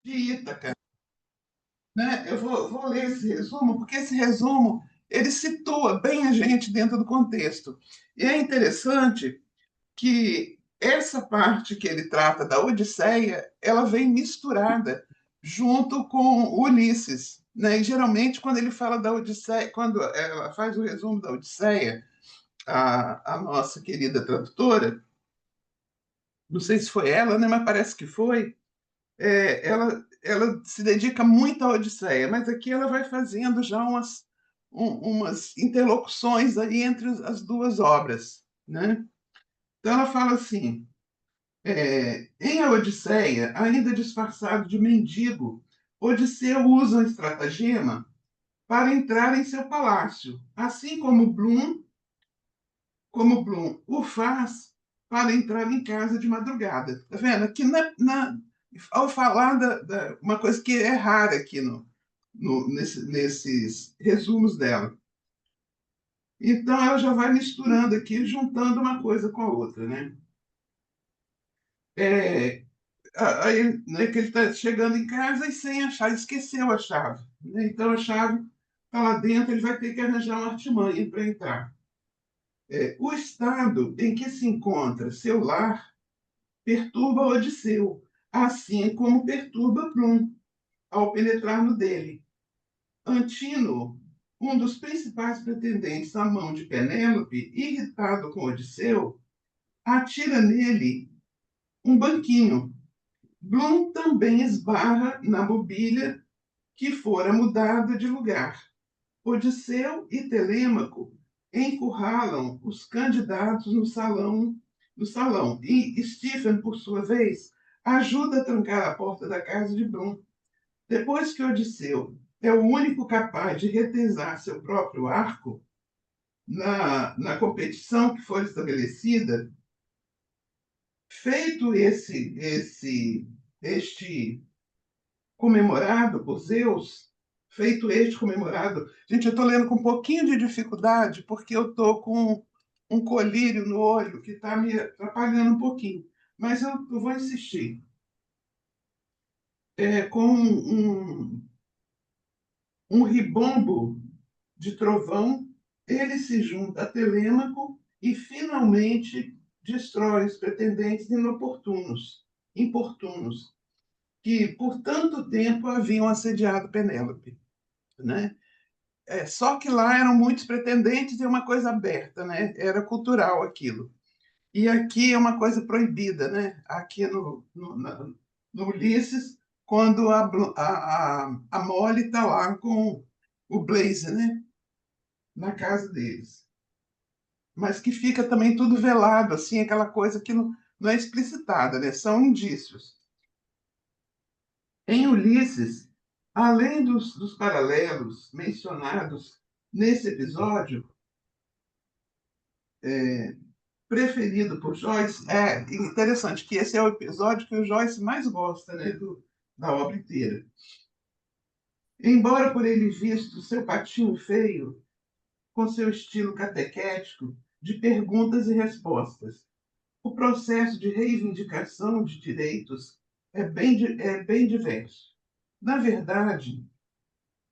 de Ítaca, né? Eu vou ler esse resumo, porque esse resumo ele situa bem a gente dentro do contexto. E é interessante que essa parte que ele trata da Odisseia, ela vem misturada junto com Ulisses, né? E geralmente quando ele fala da Odisseia, quando ela faz o resumo da Odisseia, a nossa querida tradutora, não sei se foi ela, né? Mas parece que foi. Ela se dedica muito à Odisseia, mas aqui ela vai fazendo já umas interlocuções aí entre as duas obras, né? Então ela fala assim: em A Odisseia, ainda disfarçado de mendigo, Odisseu usa um estratagema para entrar em seu palácio, assim como Bloom o faz para entrar em casa de madrugada. Tá vendo? Aqui ao falar uma coisa que é rara aqui nesses resumos dela. Então ela já vai misturando aqui, juntando uma coisa com a outra, né? É, aí, né, que ele está chegando em casa e sem a chave, esqueceu a chave, né? Então a chave está lá dentro, ele vai ter que arranjar uma artimanha para entrar. O estado em que se encontra seu lar perturba Odisseu, assim como perturba Plum ao penetrar no dele. Antino, um dos principais pretendentes à mão de Penélope, irritado com Odisseu, atira nele um banquinho. Bloom também esbarra na mobília que fora mudada de lugar. Odisseu e Telêmaco encurralam os candidatos no salão e Stephen, por sua vez, ajuda a trancar a porta da casa de Brum. Depois que Odisseu é o único capaz de retesar seu próprio arco na competição que for estabelecida, feito este comemorado por Zeus, feito este comemorado. Gente, eu estou lendo com um pouquinho de dificuldade, porque eu estou com um colírio no olho que está me atrapalhando um pouquinho. Mas eu vou insistir. Com um ribombo de trovão, ele se junta a Telêmaco e finalmente destrói os pretendentes importunos, que por tanto tempo haviam assediado Penélope, né? Só que lá eram muitos pretendentes e uma coisa aberta, né? Era cultural aquilo. E aqui é uma coisa proibida, né? Aqui no Ulisses, quando a Molly está lá com o Blaze, né? Na casa deles. Mas que fica também tudo velado, assim, aquela coisa que não é explicitada, né? São indícios. Em Ulisses, além dos paralelos mencionados nesse episódio, é, preferido por Joyce, é interessante que esse é o episódio que o Joyce mais gosta, né, da obra inteira. Embora por ele visto seu patinho feio, com seu estilo catequético de perguntas e respostas, o processo de reivindicação de direitos é bem diverso. Na verdade,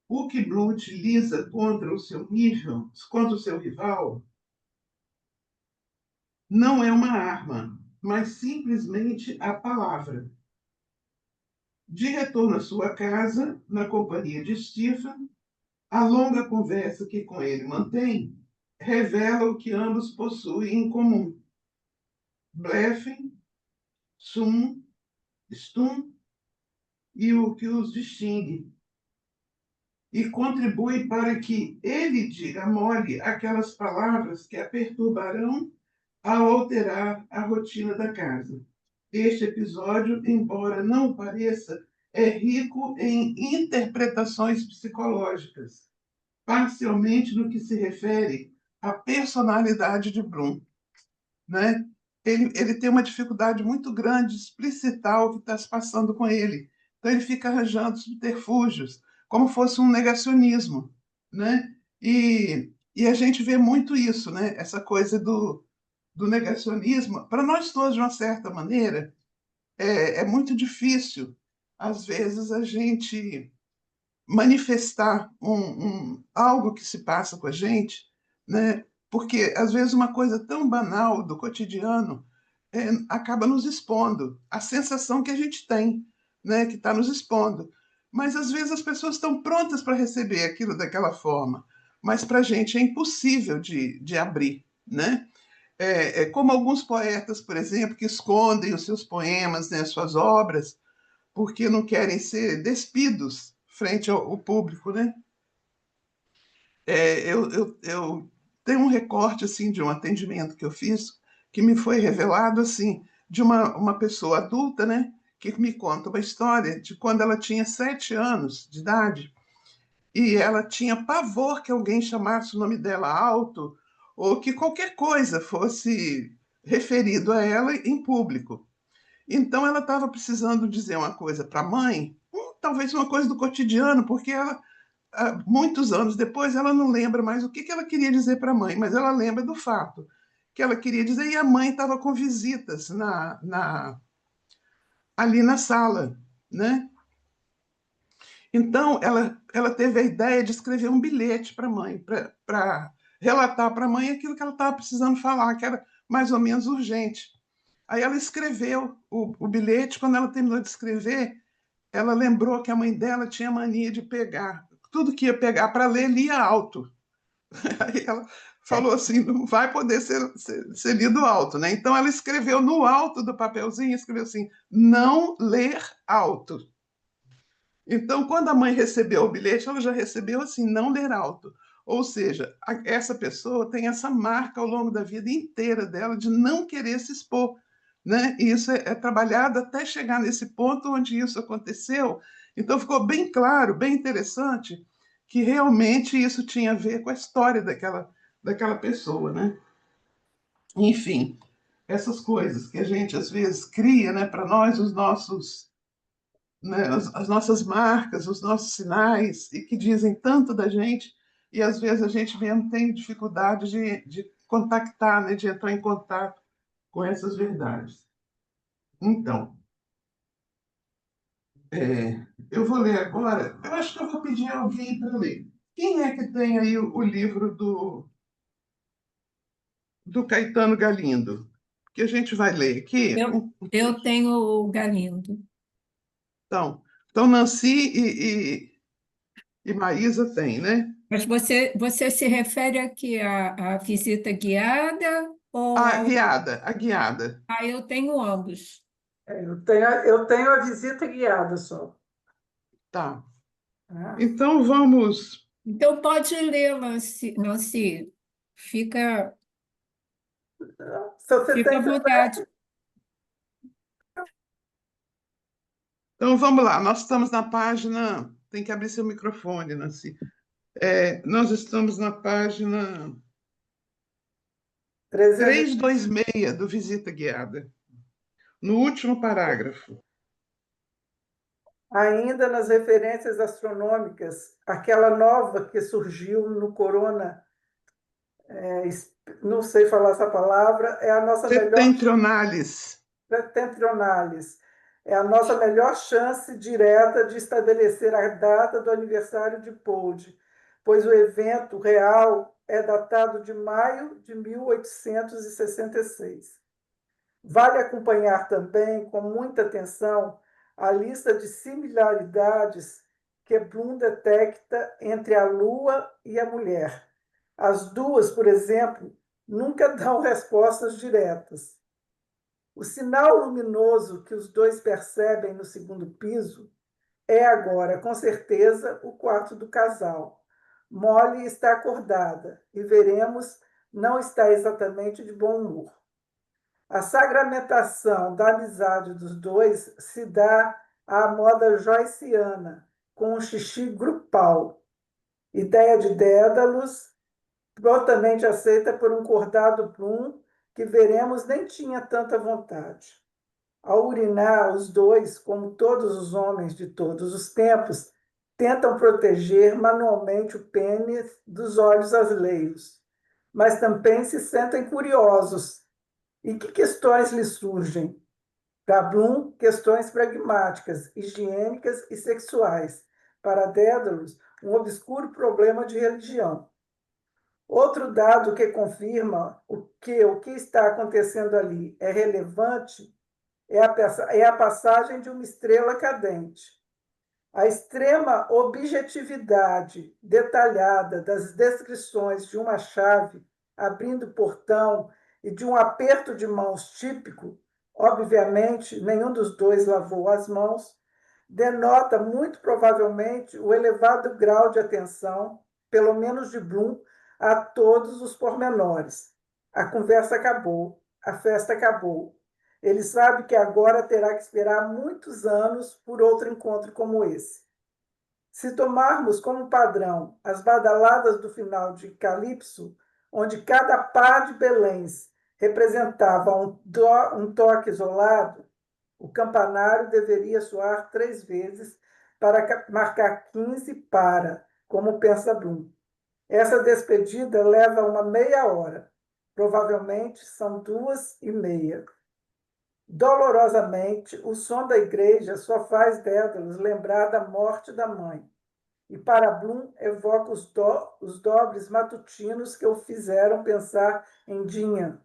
o que Bloom utiliza contra o seu rival, não é uma arma, mas simplesmente a palavra. De retorno à sua casa, na companhia de Stephen, a longa conversa que com ele mantém revela o que ambos possuem em comum: blefe, sum, stum e o que os distingue, e contribui para que ele diga mole aquelas palavras que a perturbarão ao alterar a rotina da casa. Este episódio, embora não pareça, é rico em interpretações psicológicas, parcialmente no que se refere à personalidade de Bloom, né? Ele tem uma dificuldade muito grande de explicitar o que está se passando com ele. Então ele fica arranjando subterfúgios, como fosse um negacionismo, né? E a gente vê muito isso, né? Essa coisa do negacionismo. Para nós todos, de uma certa maneira, é muito difícil às vezes, a gente manifestar algo que se passa com a gente, né? Porque às vezes uma coisa tão banal do cotidiano acaba nos expondo, a sensação que a gente tem, né? Que está nos expondo. Mas às vezes as pessoas estão prontas para receber aquilo daquela forma, mas para a gente é impossível de abrir, né? Como alguns poetas, por exemplo, que escondem os seus poemas, né, suas obras, porque não querem ser despidos frente ao público, né? Eu tenho um recorte assim de um atendimento que eu fiz que me foi revelado assim de uma pessoa adulta, né? Que me conta uma história de quando ela tinha 7 anos de idade e ela tinha pavor que alguém chamasse o nome dela alto ou que qualquer coisa fosse referido a ela em público. Então ela estava precisando dizer uma coisa para a mãe, talvez uma coisa do cotidiano, porque ela, muitos anos depois, ela não lembra mais o que ela queria dizer para a mãe, mas ela lembra do fato que ela queria dizer, e a mãe estava com visitas ali na sala, né? Então ela teve a ideia de escrever um bilhete para a mãe, para relatar para a mãe aquilo que ela estava precisando falar, que era mais ou menos urgente. Aí ela escreveu o bilhete, quando ela terminou de escrever, ela lembrou que a mãe dela tinha mania de pegar. Tudo que ia pegar para ler, lia alto. Aí ela falou assim, não vai poder ser lido alto, né? Então ela escreveu no alto do papelzinho, escreveu assim, não ler alto. Então, quando a mãe recebeu o bilhete, ela já recebeu assim, não ler alto. Ou seja, essa pessoa tem essa marca ao longo da vida inteira dela de não querer se expor, né? E isso é trabalhado até chegar nesse ponto onde isso aconteceu. Então, ficou bem claro, bem interessante, que realmente isso tinha a ver com a história daquela pessoa, né? Enfim, essas coisas que a gente às vezes cria, né, para nós, os nossos, né, as nossas marcas, os nossos sinais, e que dizem tanto da gente, e às vezes a gente mesmo tem dificuldade de contactar, né, de entrar em contato com essas verdades. Então, eu vou ler agora, eu acho que eu vou pedir a alguém para ler. Quem é que tem aí o livro do Caetano Galindo? Que a gente vai ler aqui um Eu trecho. tenho o Galindo. Então Nancy e Maísa tem, né? Mas você se refere aqui à visita guiada ou A ao... guiada, a guiada. Ah, eu tenho ambos. Eu tenho a visita guiada só. Tá. Tá? Então vamos. Então pode ler, Nancy. Nancy. Fica, Se você fica à tem vontade. Então vamos lá. Nós estamos na página. Tem que abrir seu microfone, Nancy. Nós estamos na página 300, 326 do Visita Guiada, no último parágrafo. ainda nas referências astronômicas, aquela nova que surgiu no Corona, não sei falar essa palavra, é a nossa melhor Setentrionalis. Septentrionalis. É a nossa melhor chance direta de estabelecer a data do aniversário de Pold, pois o evento real é datado de maio de 1866. Vale acompanhar também, com muita atenção, a lista de similaridades que Bloom detecta entre a Lua e a mulher. As duas, por exemplo, nunca dão respostas diretas. O sinal luminoso que os dois percebem no segundo piso é agora, com certeza, o quarto do casal. Molly está acordada e veremos, não está exatamente de bom humor. A sacramentação da amizade dos dois se dá à moda joyciana, com um xixi grupal. Ideia de Dédalus, prontamente aceita por um cordado plum, que veremos nem tinha tanta vontade. Ao urinar, os dois, como todos os homens de todos os tempos, tentam proteger manualmente o pênis dos olhos alheios, mas também se sentem curiosos. E que questões lhes surgem? Para Bloom, questões pragmáticas, higiênicas e sexuais. Para Dédalus, um obscuro problema de religião. Outro dado que confirma o que está acontecendo ali é relevante é a passagem de uma estrela cadente. A extrema objetividade detalhada das descrições de uma chave abrindo portão e de um aperto de mãos típico, obviamente, nenhum dos dois lavou as mãos, denota muito provavelmente o elevado grau de atenção, pelo menos de Bloom, a todos os pormenores. A conversa acabou, a festa acabou. Ele sabe que agora terá que esperar muitos anos por outro encontro como esse. Se tomarmos como padrão as badaladas do final de Calypso, onde cada par de beléns representava um toque isolado, o campanário deveria soar 3 vezes para marcar 15 para, como pensa Bloom. Essa despedida leva uma meia hora. Provavelmente são 2h30. Dolorosamente, o som da igreja só faz Dédalus lembrar da morte da mãe. E para Bloom, evoca os dobres matutinos que o fizeram pensar em Dinah.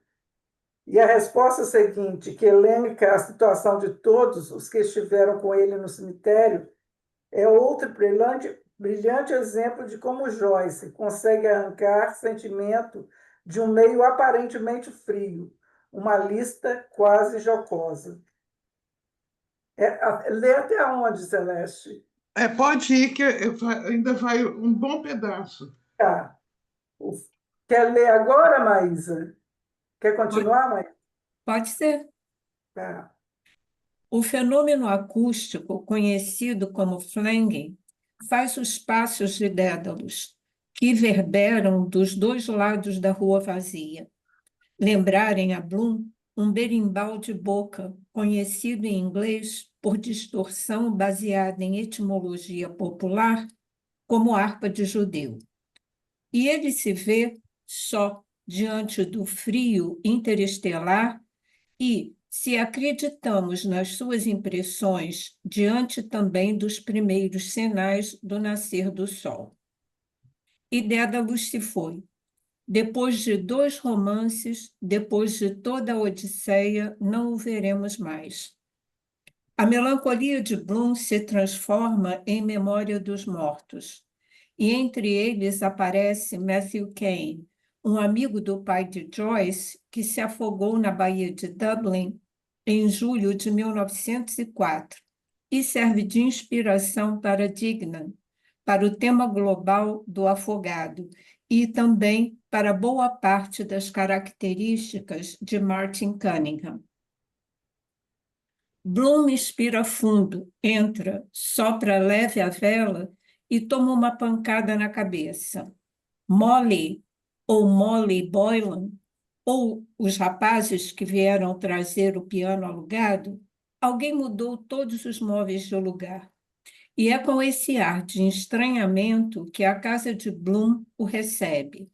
E a resposta seguinte, que elenca a situação de todos os que estiveram com ele no cemitério, é outro brilhante exemplo de como Joyce consegue arrancar sentimento de um meio aparentemente frio, uma lista quase jocosa. Lê até onde, Celeste? Pode ir, que ainda vai um bom pedaço. Tá. Quer ler agora, Maísa? Quer continuar, Maísa? Pode ser. Tá. O fenômeno acústico, conhecido como flanging, faz os passos de Dédalus, que reverberam dos dois lados da rua vazia, lembrarem a Bloom um berimbau de boca, conhecido em inglês por distorção baseada em etimologia popular como harpa de judeu. E ele se vê só diante do frio interestelar e, se acreditamos nas suas impressões, diante também dos primeiros sinais do nascer do sol. E Dédalus se foi. Depois de 2 romances, depois de toda a Odisseia, não o veremos mais. A melancolia de Bloom se transforma em memória dos mortos, e entre eles aparece Matthew Kane, um amigo do pai de Joyce, que se afogou na Baía de Dublin em julho de 1904 e serve de inspiração para Dignan, para o tema global do afogado e também para boa parte das características de Martin Cunningham. Bloom inspira fundo, entra, sopra leve a vela e toma uma pancada na cabeça. Molly, ou Molly Boylan, ou os rapazes que vieram trazer o piano alugado, alguém mudou todos os móveis de lugar. E é com esse ar de estranhamento que a casa de Bloom o recebe.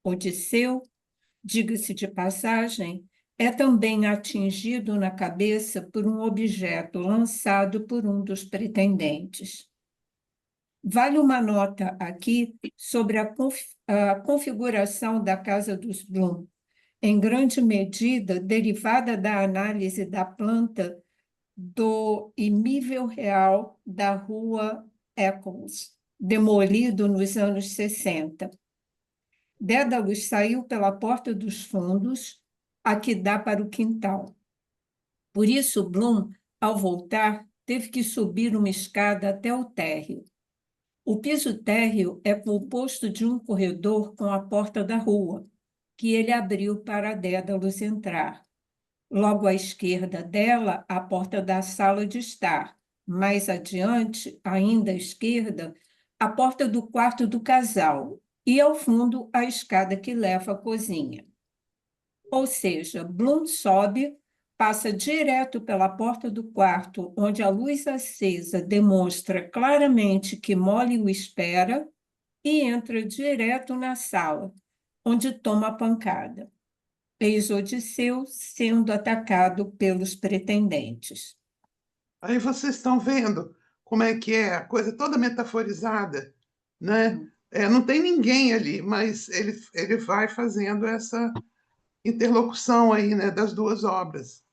Odisseu, diga-se de passagem, é também atingido na cabeça por um objeto lançado por um dos pretendentes. Vale uma nota aqui sobre a configuração da casa dos Bloom, em grande medida derivada da análise da planta do imóvel real da rua Eccles, demolido nos anos 60. Dédalus saiu pela porta dos fundos, a que dá para o quintal. Por isso, Bloom, ao voltar, teve que subir uma escada até o térreo. O piso térreo é composto de um corredor com a porta da rua, que ele abriu para Dédalus entrar. Logo à esquerda dela, a porta da sala de estar. Mais adiante, ainda à esquerda, a porta do quarto do casal. E, ao fundo, a escada que leva à cozinha. Ou seja, Bloom sobe, passa direto pela porta do quarto, onde a luz acesa demonstra claramente que Molly o espera, e entra direto na sala, onde toma a pancada. Eis Odisseu sendo atacado pelos pretendentes. Aí vocês estão vendo como é que é a coisa toda metaforizada, né? Não tem ninguém ali, mas ele vai fazendo essa interlocução aí, né, das duas obras,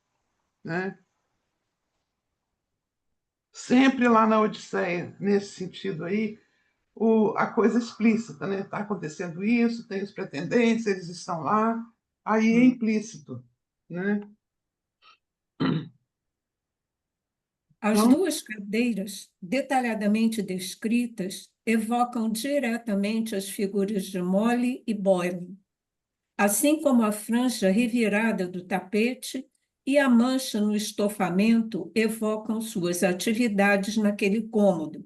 né? Sempre lá na Odisseia, nesse sentido aí, a coisa explícita, né? Está acontecendo isso, tem os pretendentes, eles estão lá, aí é implícito, né? As Então, duas cadeiras, detalhadamente descritas, evocam diretamente as figuras de Molly e Boyle, assim como a franja revirada do tapete e a mancha no estofamento evocam suas atividades naquele cômodo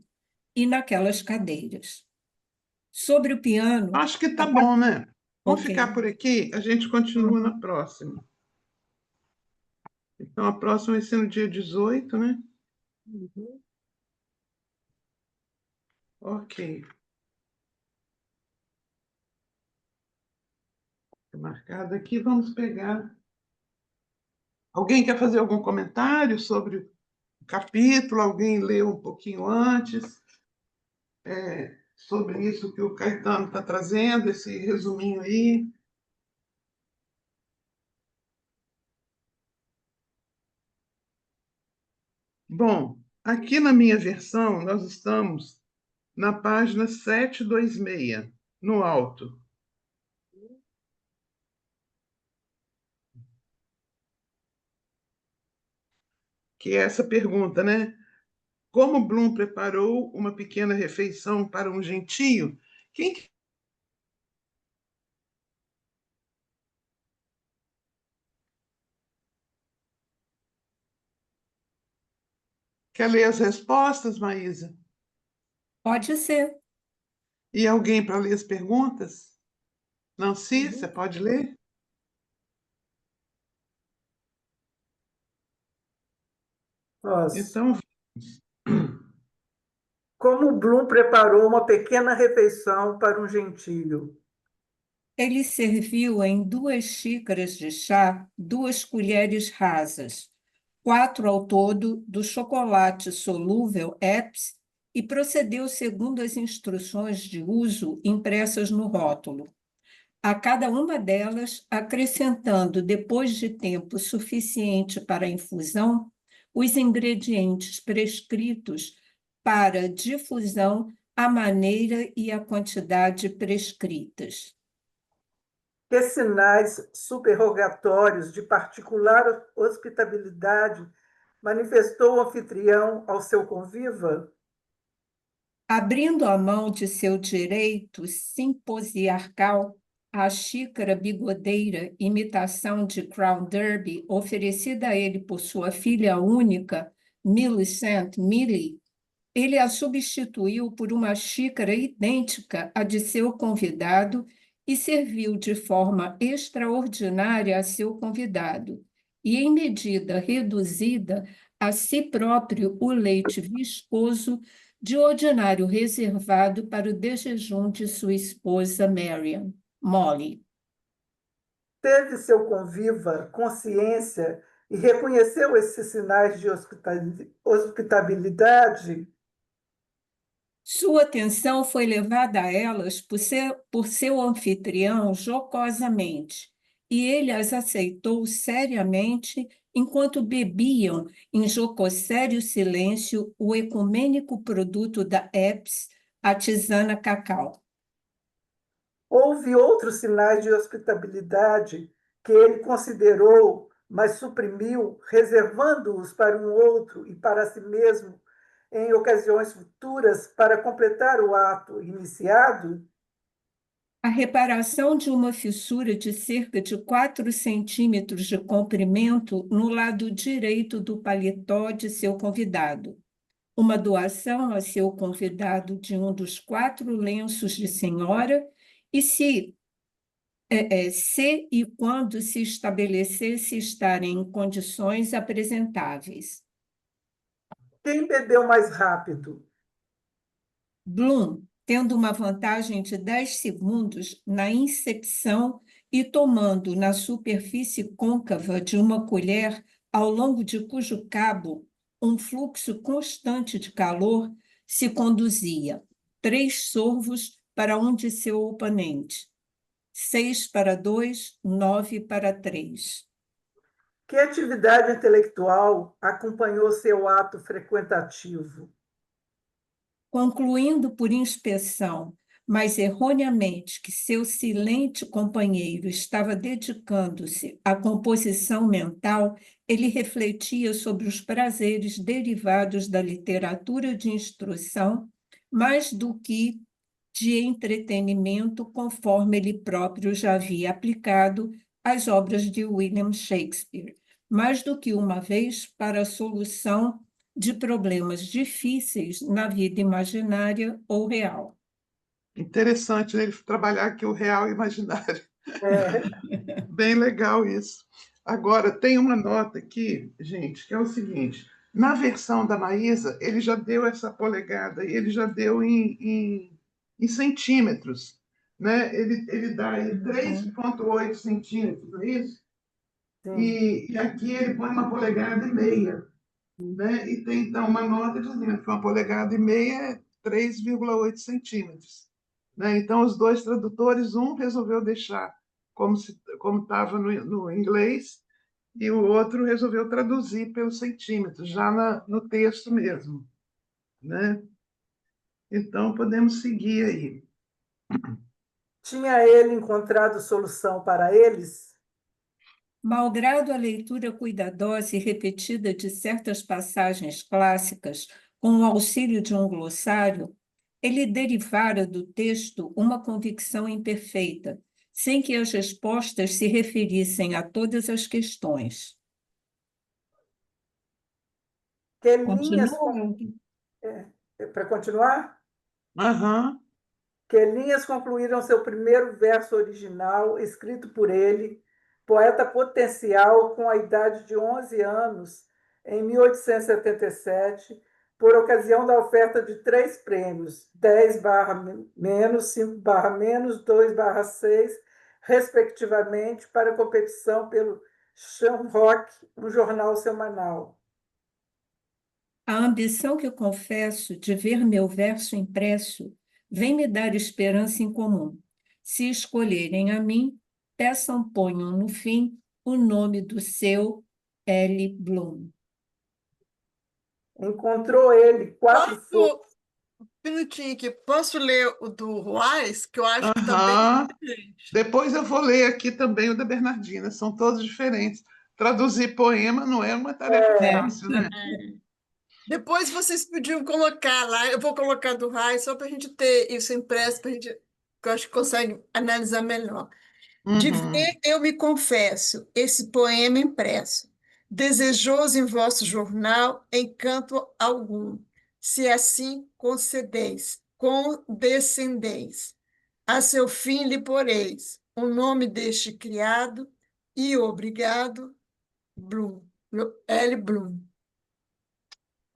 e naquelas cadeiras. Sobre o piano, acho que tá a... bom, né? Vamos ficar Ok. por aqui, a gente continua na próxima. Então, a próxima vai ser no dia 18, né? Ok. Tá marcado aqui, vamos pegar. Alguém quer fazer algum comentário sobre o capítulo? Alguém leu um pouquinho antes? Sobre isso que o Caetano está trazendo, esse resuminho aí? Bom, aqui na minha versão, nós estamos na página 726, no alto. Que é essa pergunta, né? Como Bloom preparou uma pequena refeição para um gentio? Quem quer ler as respostas, Maísa? Pode ser. E alguém para ler as perguntas? Nancy, você pode ler? Nós. Então, Como Bloom preparou uma pequena refeição para um gentio. Ele serviu em 2 xícaras de chá 2 colheres rasas, 4 ao todo, do chocolate solúvel Epps e procedeu segundo as instruções de uso impressas no rótulo. A cada uma delas, acrescentando, depois de tempo suficiente para a infusão, os ingredientes prescritos para difusão, a maneira e a quantidade prescritas. Que sinais superrogatórios de particular hospitabilidade manifestou o anfitrião ao seu conviva? Abrindo a mão de seu direito simposiarcal, a xícara bigodeira, imitação de Crown Derby, oferecida a ele por sua filha única, Millicent Millie, ele a substituiu por uma xícara idêntica à de seu convidado e serviu de forma extraordinária a seu convidado, e em medida reduzida a si próprio o leite viscoso, de ordinário reservado para o desjejum de sua esposa Marian, Molly. Teve seu conviva consciência e reconheceu esses sinais de hospitabilidade? Sua atenção foi levada a elas por seu anfitrião jocosamente, e ele as aceitou seriamente enquanto bebiam em jocossério silêncio o ecumênico produto da Epps, a tisana cacau. Houve outros sinais de hospitabilidade que ele considerou, mas suprimiu, reservando-os para um outro e para si mesmo em ocasiões futuras para completar o ato iniciado? A reparação de uma fissura de cerca de 4 centímetros de comprimento no lado direito do paletó de seu convidado. Uma doação a seu convidado de um dos 4 lenços de senhora, e se e quando se estabelecesse estarem em condições apresentáveis. Quem bebeu mais rápido? Bloom, tendo uma vantagem de 10 segundos na incepção e tomando na superfície côncava de uma colher, ao longo de cujo cabo um fluxo constante de calor se conduzia, 3 sorvos para um de seu oponente, 6 para 2, 9 para 3. Que atividade intelectual acompanhou seu ato frequentativo? Concluindo por inspeção, mas erroneamente, que seu silente companheiro estava dedicando-se à composição mental, ele refletia sobre os prazeres derivados da literatura de instrução, mais do que de entretenimento, conforme ele próprio já havia aplicado às obras de William Shakespeare, mais do que uma vez para a solução de problemas difíceis na vida imaginária ou real. Interessante, né, ele trabalhar aqui o real e o imaginário. É, Bem legal isso. Agora, tem uma nota aqui, gente, que é o seguinte: na versão da Maísa, ele já deu essa polegada, e ele já deu em centímetros. Né? Ele dá aí 3,8 centímetros, não é isso? sim. E aqui ele põe 1,5 polegadas. Né? E tem, então, uma nota dizendo que 1,5 polegadas é 3,8 centímetros. Né? Então, os dois tradutores, um resolveu deixar como estava no inglês, e o outro resolveu traduzir pelos centímetros, já no texto mesmo. Né? Então, podemos seguir aí. Tinha ele encontrado solução para eles? Malgrado a leitura cuidadosa e repetida de certas passagens clássicas, com o auxílio de um glossário, ele derivara do texto uma convicção imperfeita, sem que as respostas se referissem a todas as questões. Que linhas... Continua. Para continuar? Aham. Que linhas concluíram seu primeiro verso original, escrito por ele, poeta potencial com a idade de 11 anos, em 1877, por ocasião da oferta de 3 prêmios, 10/-, 5/-, 2/6, respectivamente, para competição pelo Shamrock, um jornal semanal. A ambição que eu confesso de ver meu verso impresso vem me dar esperança em comum. Se escolherem a mim, peçam, ponham no fim o nome do seu L. Bloom. Encontrou ele 4 Posso, um minutinho aqui, posso ler o do Ruais, que eu acho que também Aham. é diferente. Depois eu vou ler aqui também o da Bernardina, são todos diferentes. Traduzir poema não é uma tarefa fácil, né? Depois vocês podiam colocar lá, eu vou colocar do Ruais só para a gente ter isso impresso, para a gente, que eu acho que consegue analisar melhor. De Uhum. ver eu me confesso, esse poema impresso, desejoso em vosso jornal, encanto algum, se assim condescendeis, a seu fim lhe poreis o nome deste criado e obrigado, Bloom, L. Bloom.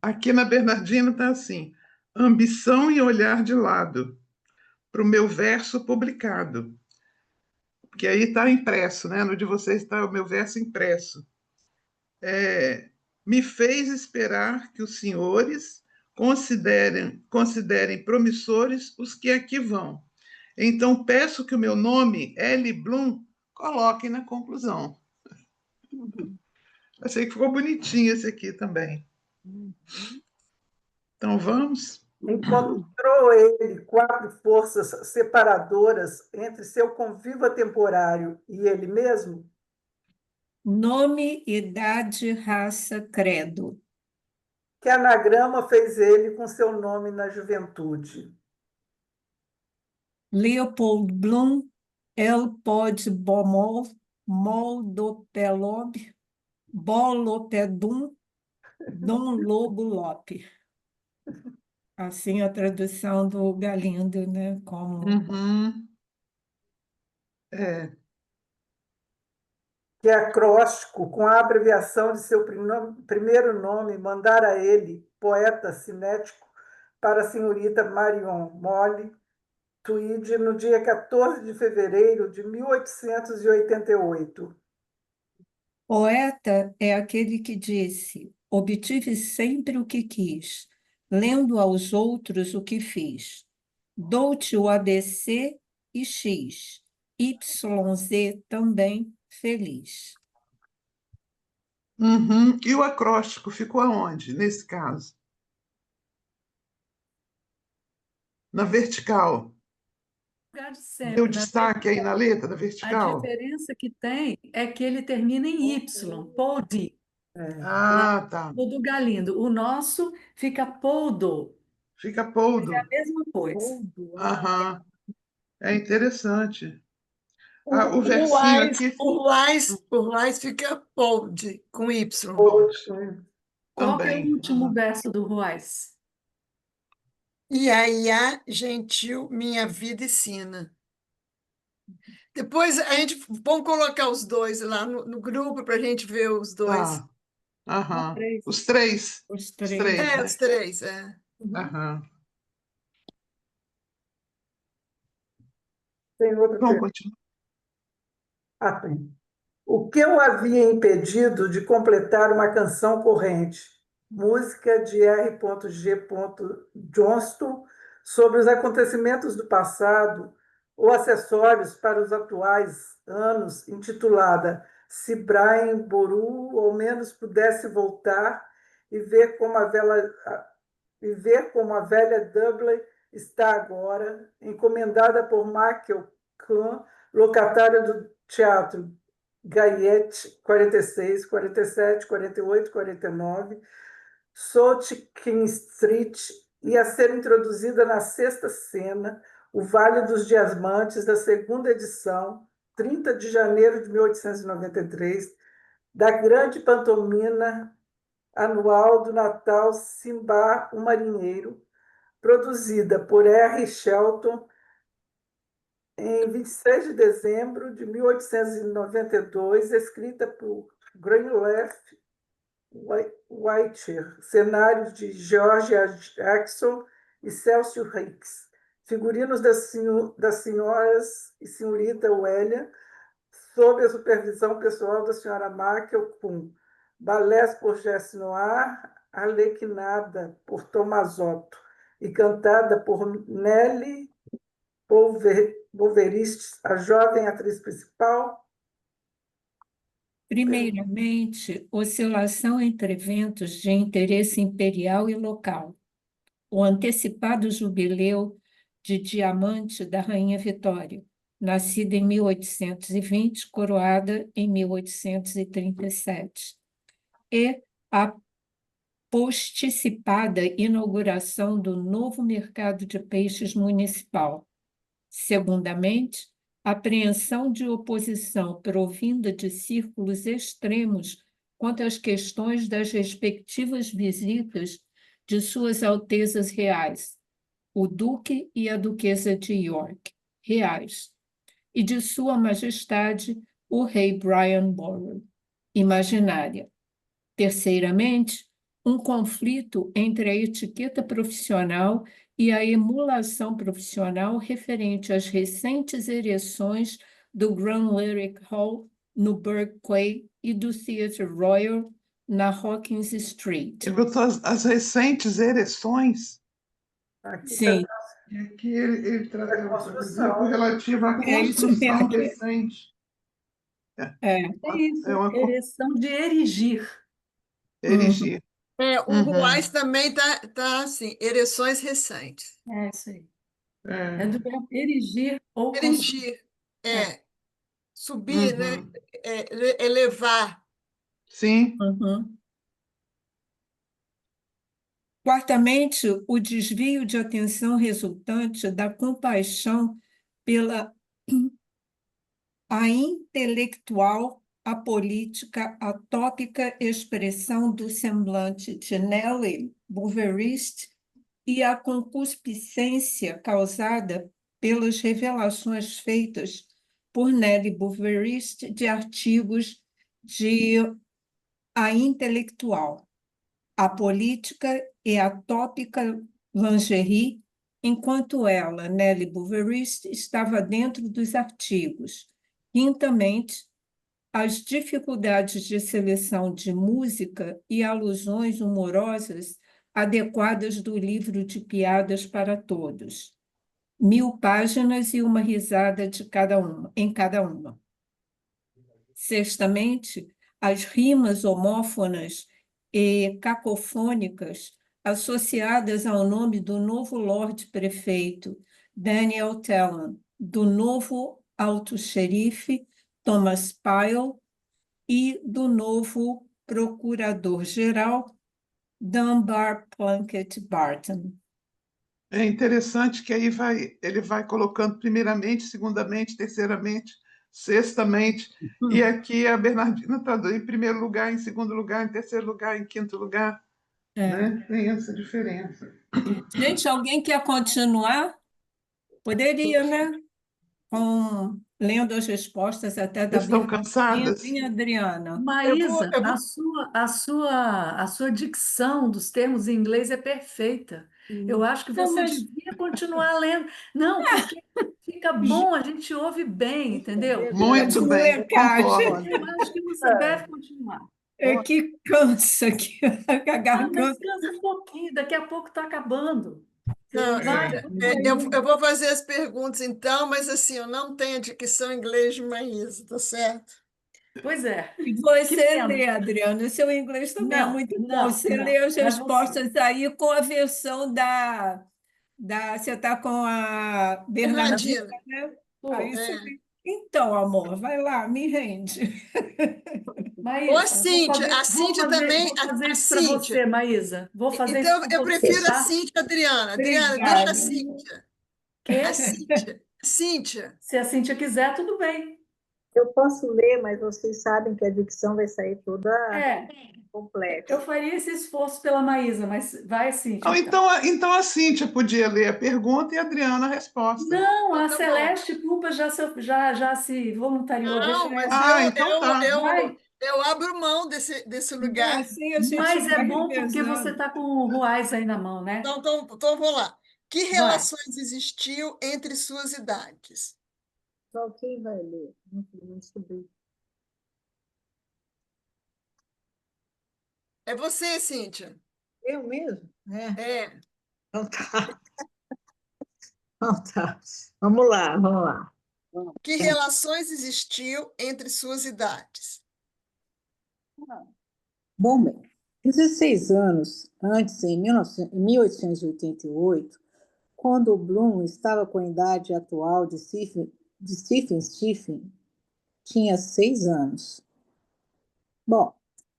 Aqui na Bernardina está assim: ambição e olhar de lado, para o meu verso publicado. Porque aí está impresso, né? No de vocês está o meu verso impresso. Me fez esperar que os senhores considerem promissores os que aqui vão. Então, peço que o meu nome, L. Bloom, coloquem na conclusão. Achei que ficou bonitinho esse aqui também. Então, vamos? Encontrou ele 4 forças separadoras entre seu convívio temporário e ele mesmo? Nome, idade, raça, credo. Que anagrama fez ele com seu nome na juventude? Leopold Bloom, Elpod Bomol, Moldopelob, Bolopedum, Dom Lobo Lope. Assim a tradução do Galindo, né? Como Uhum. É. Que acróstico, com a abreviação de seu primeiro nome, mandara ele, poeta cinético, para a senhorita Marion Mole, Tweed no dia 14 de fevereiro de 1888. Poeta é aquele que disse: obtive sempre o que quis, lendo aos outros o que fiz. Dou-te o ABC e X, YZ também feliz. Uhum. E o acróstico ficou aonde, nesse caso? Na vertical. Lugar de Deu sempre. destaque aí na letra da A vertical? diferença que tem é que ele termina em Y, pôde, Ah, tá. o do Galindo. O nosso fica poldo, Fica é poldo. a mesma coisa. Aham. É interessante. Ah, o O versinho Wise, aqui o Wise fica bold, com Y. pode Qual que é o também. último verso do Ruais? Iaiá, gentil, minha vida ensina. Depois a gente vamos colocar os dois lá no grupo para a gente ver os dois. Tá. Aham. Três. Os três. Os Os três. três, É, né? os três, é. Aham. Tem outra Vamos pergunta. continuar. Tem. O que o havia impedido de completar uma canção corrente? Música de R.G. Johnston sobre os acontecimentos do passado ou acessórios para os atuais anos, intitulada Se Brian Boru ao menos pudesse voltar e ver como a velha Dublin está agora, encomendada por Michael Kahn, locatário do Teatro Gaiety, 46, 47, 48, 49, South King Street, e a ser introduzida na sexta cena, O Vale dos Diamantes, da segunda edição, 30 de janeiro de 1893, da grande pantomima anual do Natal Simba, o Marinheiro, produzida por R. Shelton em 26 de dezembro de 1892, escrita por Greenleaf Whittier, cenários de George Jackson e Celso Hicks, figurinos das senhoras e senhorita Welliam, sob a supervisão pessoal da senhora Michael Kuhn, balés por Jesse Noir, Arlequinada por Tomazotto e cantada por Nelly Wolveriste, a jovem atriz principal. Primeiramente, oscilação entre eventos de interesse imperial e local. O antecipado jubileu de diamante da Rainha Vitória, nascida em 1820, coroada em 1837, e a posticipada inauguração do novo mercado de peixes municipal. Segundamente, apreensão de oposição provinda de círculos extremos quanto às questões das respectivas visitas de Suas Altezas Reais, o Duque e a Duquesa de York, reais, e de Sua Majestade, o Rei Brian Boru, imaginária. Terceiramente, um conflito entre a etiqueta profissional e a emulação profissional referente às recentes ereções do Grand Lyric Hall no Burke Quay e do Theatre Royal na Hawkins Street. Ele botou as recentes ereções. Aqui Sim, E aqui ele traz construção. relativo à é isso construção mesmo. recente. É. É isso, É uma ereção de erigir. erigir. O Ruais também tá assim, ereções recentes. É isso aí. É. É do verbo erigir ou construir. Erigir, subir, né? Uhum. Elevar. Sim. Uhum. Quartamente, o desvio de atenção resultante da compaixão pela a intelectual, a política, a tópica expressão do semblante de Nelly Bouveriste e a concupiscência causada pelas revelações feitas por Nelly Bouveriste de artigos de a intelectual, a política e a tópica lingerie enquanto ela, Nelly Bouverist, estava dentro dos artigos. Quintamente, as dificuldades de seleção de música e alusões humorosas adequadas do livro de piadas para todos. 1000 páginas e uma risada em cada uma. Sextamente, as rimas homófonas e cacofônicas associadas ao nome do novo Lorde Prefeito, Daniel Tallon, do novo Alto-Xerife, Thomas Pyle, e do novo Procurador-Geral, Dunbar Plunkett Barton. É interessante que aí ele vai colocando primeiramente, segundamente, terceiramente, sextamente, e aqui a Bernardina está em primeiro lugar, em segundo lugar, em terceiro lugar, em quinto lugar, né? Tem essa diferença. Gente, alguém quer continuar? Poderia, né? Lendo as respostas até da Vocês estão Bernardina, cansadas? hein, Adriana? Maísa, eu vou... a sua dicção dos termos em inglês é perfeita. Eu acho que Não, você mas devia continuar lendo. Não, porque fica bom, a gente ouve bem, entendeu? Muito bem, molecagem. concordo. Eu acho que você deve continuar. É que cansa aqui, a Ah, mas garganta. cansa um pouquinho, daqui a pouco está acabando. Não, Vai, eu vou fazer as perguntas então, mas assim, eu não tenho dicção em inglês de Maísa, tá certo? pois é, E que você pena. lê, Adriana, seu inglês também é Não, muito bom. não, Você não. lê as Mas respostas aí com a versão você está com a Bernardina, Bernardina, né? Pô, Aí você... é. Então, amor, vai lá, me rende. Ou a Maísa, Cíntia, a Cíntia também, vou fazer a isso para Cíntia. você, Maísa. Vou fazer isso Então, para eu você, prefiro a tá? Cíntia, Adriana. Adriana, deixa a Obrigada. Cíntia. A Quê? Cíntia. Cíntia. Se a Cíntia quiser, tudo bem. Eu posso ler, mas vocês sabem que a dicção vai sair toda É, complexa. eu faria esse esforço pela Maísa, mas vai, Cíntia, Não, então. então a Cíntia podia ler a pergunta e a Adriana a resposta. Não, a Tá bom. Celeste Pupa já se voluntariou, deixa Não, mas ela. Então tá. Vai, eu abro mão desse lugar. Assim a gente mas é vai bom porque você revezando. está com o Ruais aí na mão, né? Então vou lá. Que Vai. relações existiam entre suas idades? Só quem vai ler? Não descobri. É você, Cíntia. Eu mesmo? É. Então tá. Então tá. Vamos lá, vamos lá. Que relações existiam entre suas idades? Bom, bem, 16 anos antes, em 1888, quando o Bloom estava com a idade atual de Stephen, tinha 6 anos. Bom,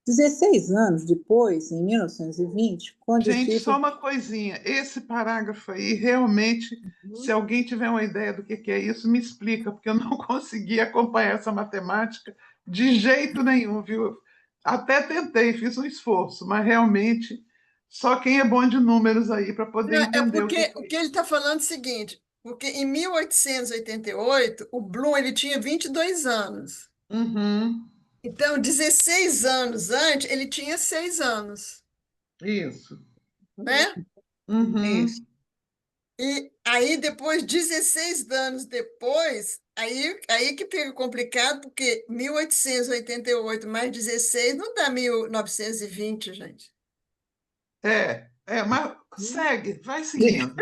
16 anos depois, em 1920, quando Gente, só Stephen... uma coisinha. Esse parágrafo aí, realmente, se alguém tiver uma ideia do que é isso, me explica, porque eu não consegui acompanhar essa matemática de jeito nenhum, viu? Até tentei, fiz um esforço, mas realmente só quem é bom de números aí para poder Não, é entender o porque que o é que isso. ele está falando é o seguinte, porque em 1888, o Bloom ele tinha 22 anos. Uhum, Então, 16 anos antes, ele tinha 6 anos, isso. né? Uhum. Isso. E aí, depois, 16 anos depois, aí que fica complicado, porque 1888 mais 16 não dá 1920, gente. Mas segue, vai seguindo.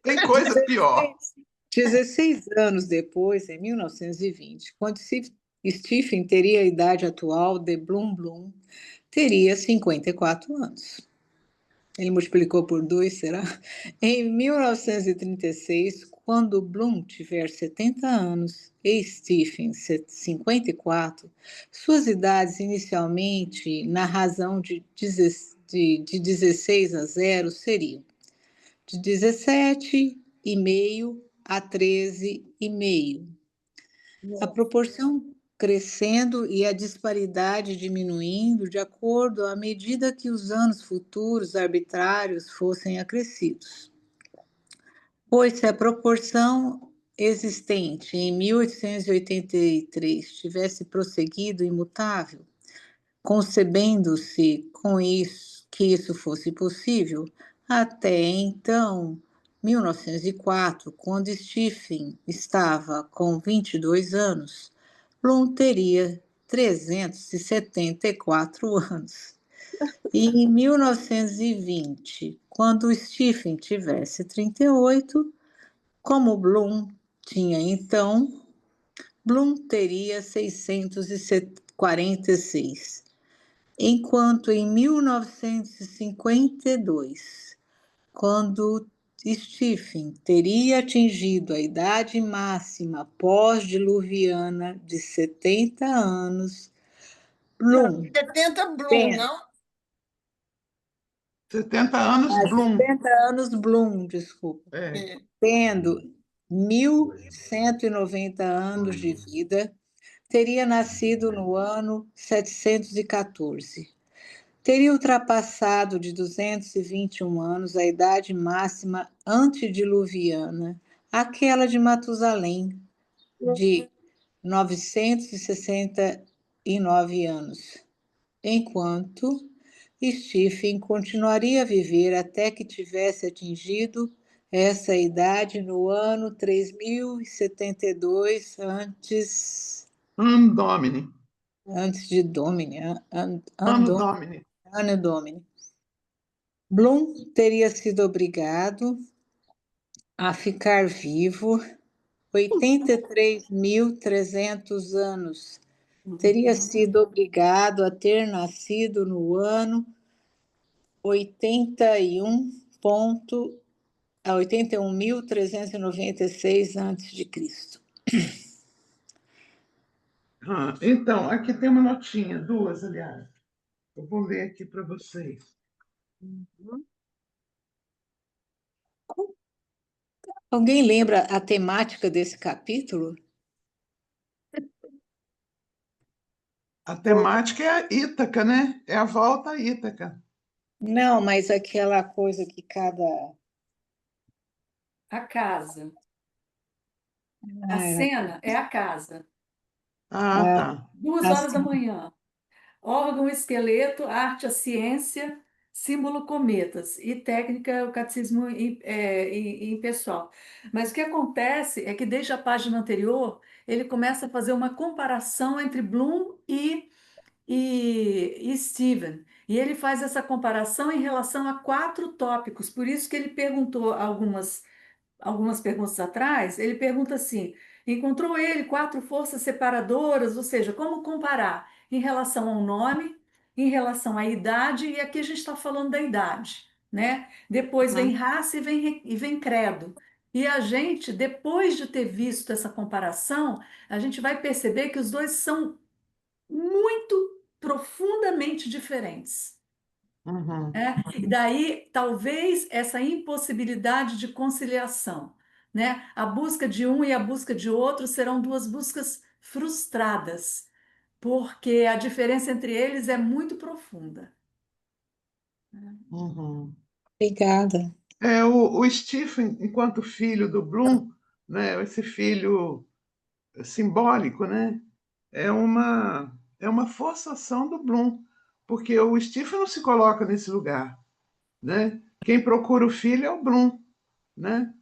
Tem coisa pior. 16 anos depois, em 1920, quando Stephen teria a idade atual de Bloom teria 54 anos. Ele multiplicou por 2, será? Em 1936, quando Bloom tiver 70 anos e Stephen 54, suas idades inicialmente, na razão de 16 a 0, seriam de 17,5 a 13,5. A proporção crescendo e a disparidade diminuindo de acordo à medida que os anos futuros arbitrários fossem acrescidos. Pois se a proporção existente em 1883 tivesse prosseguido imutável, concebendo-se com isso que isso fosse possível, até então 1904, quando Stephen estava com 22 anos, Bloom teria 374 anos. E em 1920, quando Stephen tivesse 38, como Bloom tinha então, Bloom teria 646. Enquanto em 1952, quando Stephen teria atingido a idade máxima pós-diluviana de 70 anos, Bloom, 70 Bloom, bem, não? 70 anos, Bloom. 70 anos Bloom, desculpa, É. É. tendo 1.190 anos de vida, teria nascido no ano 714. Teria ultrapassado de 221 anos a idade máxima antediluviana, aquela de Matusalém, de 969 anos, enquanto Stephen continuaria a viver até que tivesse atingido essa idade no ano 3072 Anno Domini. antes de Domini, Anno Domini. Anno Domini. Bloom teria sido obrigado a ficar vivo 83.300 anos. Teria sido obrigado a ter nascido no ano 81.396 a.C. Então, aqui tem uma notinha, duas, aliás. Eu vou ler aqui para vocês. Alguém lembra a temática desse capítulo? A temática é a Ítaca, né? É a volta à Ítaca. Não, mas aquela coisa que cada... A casa. A Ah, cena é a casa. Tá. 2 horas da manhã. Órgão, esqueleto, arte, a ciência, símbolo, cometas. E técnica, o catecismo em pessoal. Mas o que acontece é que desde a página anterior, ele começa a fazer uma comparação entre Bloom e Steven. E ele faz essa comparação em relação a 4 tópicos. Por isso que ele perguntou algumas perguntas atrás, ele pergunta assim: encontrou ele 4 forças separadoras, ou seja, como comparar em relação ao nome, em relação à idade, e aqui a gente está falando da idade, né? Depois vem raça e vem credo. E a gente, depois de ter visto essa comparação, a gente vai perceber que os dois são muito profundamente diferentes. Uhum. Né? E daí, talvez, essa impossibilidade de conciliação, né? A busca de um e a busca de outro serão 2 buscas frustradas, porque a diferença entre eles é muito profunda. Uhum. obrigada. O Stephen, enquanto filho do Bloom, né, esse filho simbólico, né, é uma forçação do Bloom, porque o Stephen não se coloca nesse lugar, né? Quem procura o filho é o Bloom, né?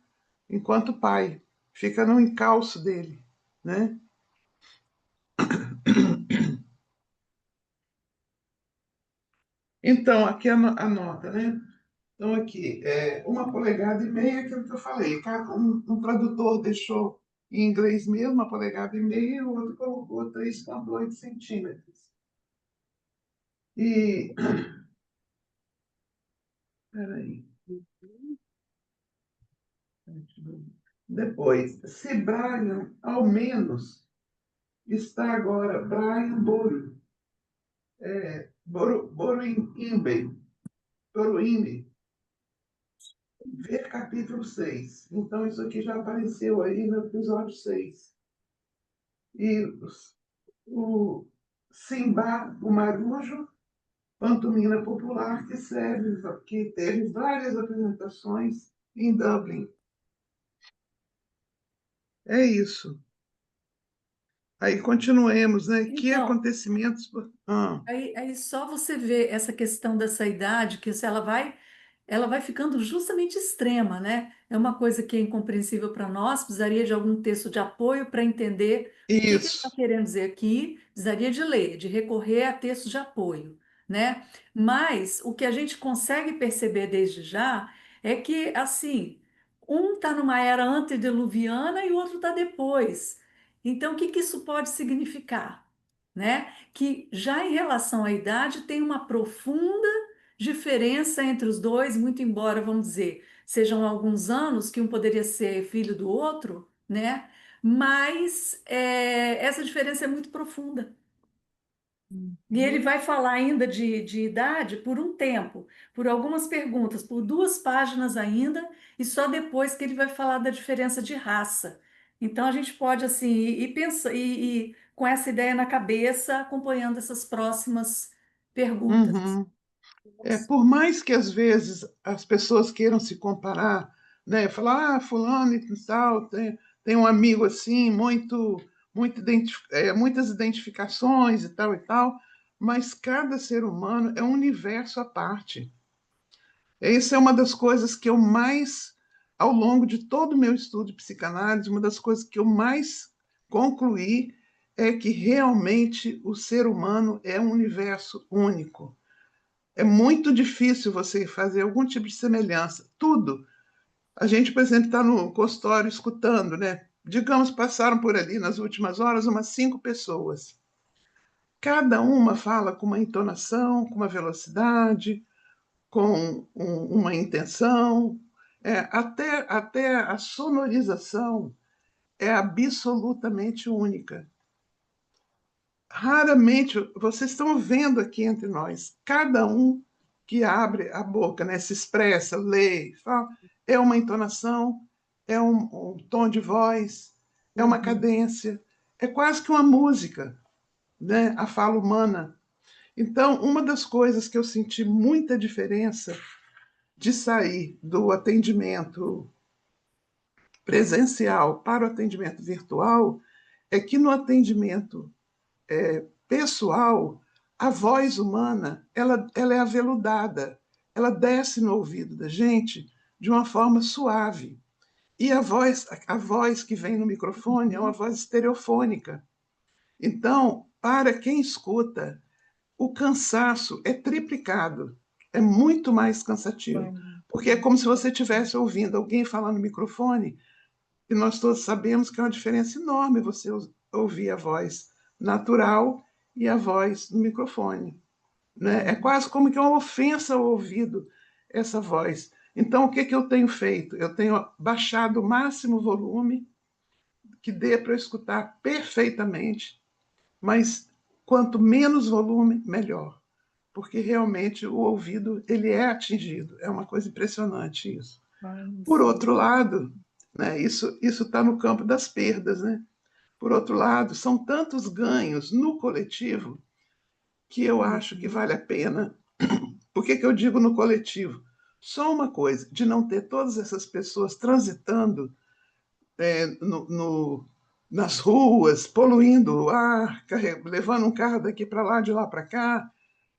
Enquanto pai, fica no encalço dele, né? Então, aqui a nota, né? Então, aqui, 1,5 polegadas, aquilo que eu falei. Um tradutor deixou em inglês mesmo, 1,5 polegadas, o outro colocou 3,8 centímetros. E, peraí. Depois, se Brian, ao menos, está agora, Brian Boro, Boroimbe, ver capítulo 6. Então, isso aqui já apareceu aí no episódio 6. E o Simba, o Marujo, pantomima popular que teve várias apresentações em Dublin. É isso. Aí continuemos, né? Que Então, acontecimentos. aí só você vê essa questão dessa idade, que se ela vai ela vai ficando justamente extrema, né? É uma coisa que é incompreensível para nós, precisaria de algum texto de apoio para entender o que ele está Isso. querendo dizer aqui, precisaria de ler, de recorrer a textos de apoio, né? Mas o que a gente consegue perceber desde já é que, assim, um está numa era antediluviana e o outro está depois. Então, o que que isso pode significar? Né? Que já em relação à idade tem uma profunda diferença entre os dois, muito embora, vamos dizer, sejam alguns anos que um poderia ser filho do outro, né? Mas essa diferença é muito profunda. E ele vai falar ainda de idade por um tempo, por algumas perguntas, por 2 páginas ainda, e só depois que ele vai falar da diferença de raça. Então a gente pode assim ir com essa ideia na cabeça, acompanhando essas próximas perguntas. Uhum. Por mais que às vezes as pessoas queiram se comparar, né, falar, fulano e tal, tem um amigo assim, muitas identificações e tal, mas cada ser humano é um universo à parte. Essa é uma das coisas que eu mais, ao longo de todo o meu estudo de psicanálise, uma das coisas que eu mais concluí é que realmente o ser humano é um universo único. É muito difícil você fazer algum tipo de semelhança. Tudo. A gente, por exemplo, está no consultório escutando, né? Digamos, passaram por ali nas últimas horas umas 5 pessoas. Cada uma fala com uma entonação, com uma velocidade, com uma intenção. Até a sonorização é absolutamente única. Raramente, vocês estão vendo aqui entre nós, cada um que abre a boca, né, se expressa, lê, fala, é uma entonação, é um tom de voz, é uma cadência, é quase que uma música, né, a fala humana. Então, uma das coisas que eu senti muita diferença de sair do atendimento presencial para o atendimento virtual é que no atendimento pessoal, a voz humana ela é aveludada, ela desce no ouvido da gente de uma forma suave. E a voz que vem no microfone é uma voz estereofônica. Então, para quem escuta, o cansaço é triplicado, é muito mais cansativo, porque é como se você estivesse ouvindo alguém falar no microfone, e nós todos sabemos que é uma diferença enorme você ouvir a voz natural e a voz no microfone. Né? É quase como que uma ofensa ao ouvido essa voz. Então, o que, que eu tenho feito? Eu tenho baixado o máximo volume que dê para eu escutar perfeitamente, mas quanto menos volume, melhor, porque realmente o ouvido ele é atingido. É uma coisa impressionante isso. Por outro lado, né, isso está no campo das perdas, né? Por outro lado, são tantos ganhos no coletivo que eu acho que vale a pena. Por que, que eu digo no coletivo? Só uma coisa, de não ter todas essas pessoas transitando nas ruas, poluindo o ar, levando um carro daqui para lá, de lá para cá,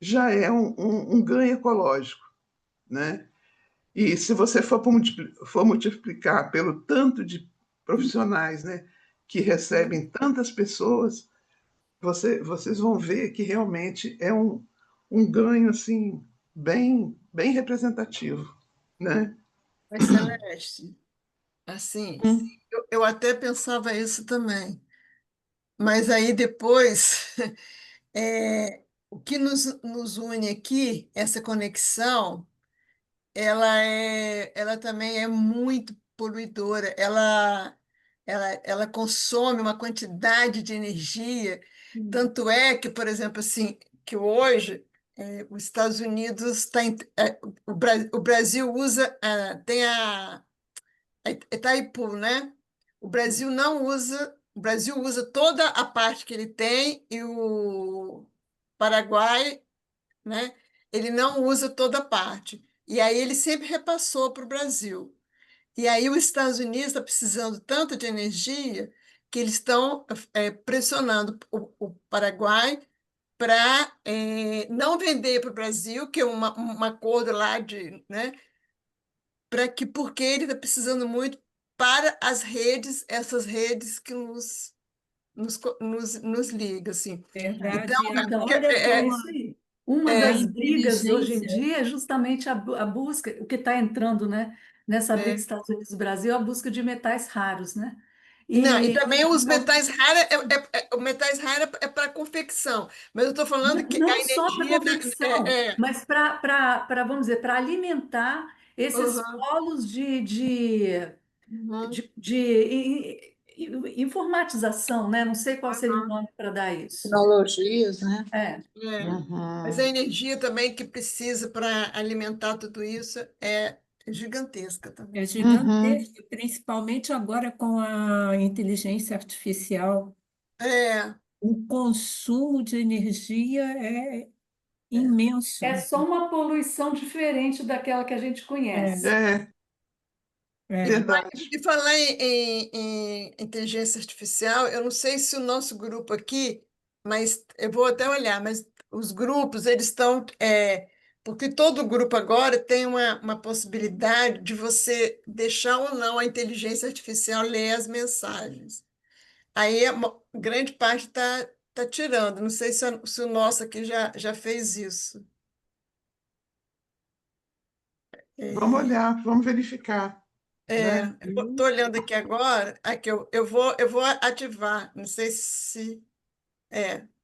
já é um ganho ecológico. Né? E se você for multiplicar pelo tanto de profissionais, né, que recebem tantas pessoas, vocês vão ver que realmente é um ganho assim bem representativo, né? Mas, Celeste, assim, Hum. eu até pensava isso também. Mas aí depois, o que nos une aqui, essa conexão, ela também é muito poluidora. Ela consome uma quantidade de energia. Tanto é que, por exemplo, assim, que hoje os Estados Unidos o Brasil usa, tem a Itaipu, né? O Brasil usa toda a parte que ele tem e o Paraguai, né? Ele não usa toda a parte. E aí ele sempre repassou para o Brasil. E aí os Estados Unidos está precisando tanto de energia que eles estão pressionando o Paraguai para não vender para o Brasil, que é um acordo lá de, né? porque ele está precisando muito para as redes, essas redes que nos liga, assim. Então, Verdade. E Então, agora é com isso aí. Uma a das brigas hoje em inteligência, dia é justamente a busca, o que está entrando, né, nessa briga é, Estados Unidos e Brasil, a busca de metais raros, né? não, e E também os metais raros, o metais raros é para confecção, mas eu estou falando que a não só para energia confecção, mas vamos dizer, para alimentar esses uhum, polos uhum, informatização, né? Não sei qual seria o uhum, nome para dar isso. Tecnologias, né? É. é. Mas a Uhum. energia também que precisa para alimentar tudo isso é gigantesca é também. Uhum. gigantesca, principalmente agora com a inteligência artificial. É, O consumo de energia é imenso. É só uma poluição diferente daquela que a gente É, conhece. É E é. falar, verdade. e falar em inteligência artificial, eu não sei se o nosso grupo aqui, mas eu vou até olhar, mas os grupos, eles estão. Porque todo grupo agora tem uma possibilidade de você deixar ou não a inteligência artificial ler as mensagens. Aí grande parte tá tirando. Não sei se o nosso aqui já fez isso. Vamos É, olhar, vamos verificar, né? eu estou olhando aqui agora, aqui eu vou ativar, não sei se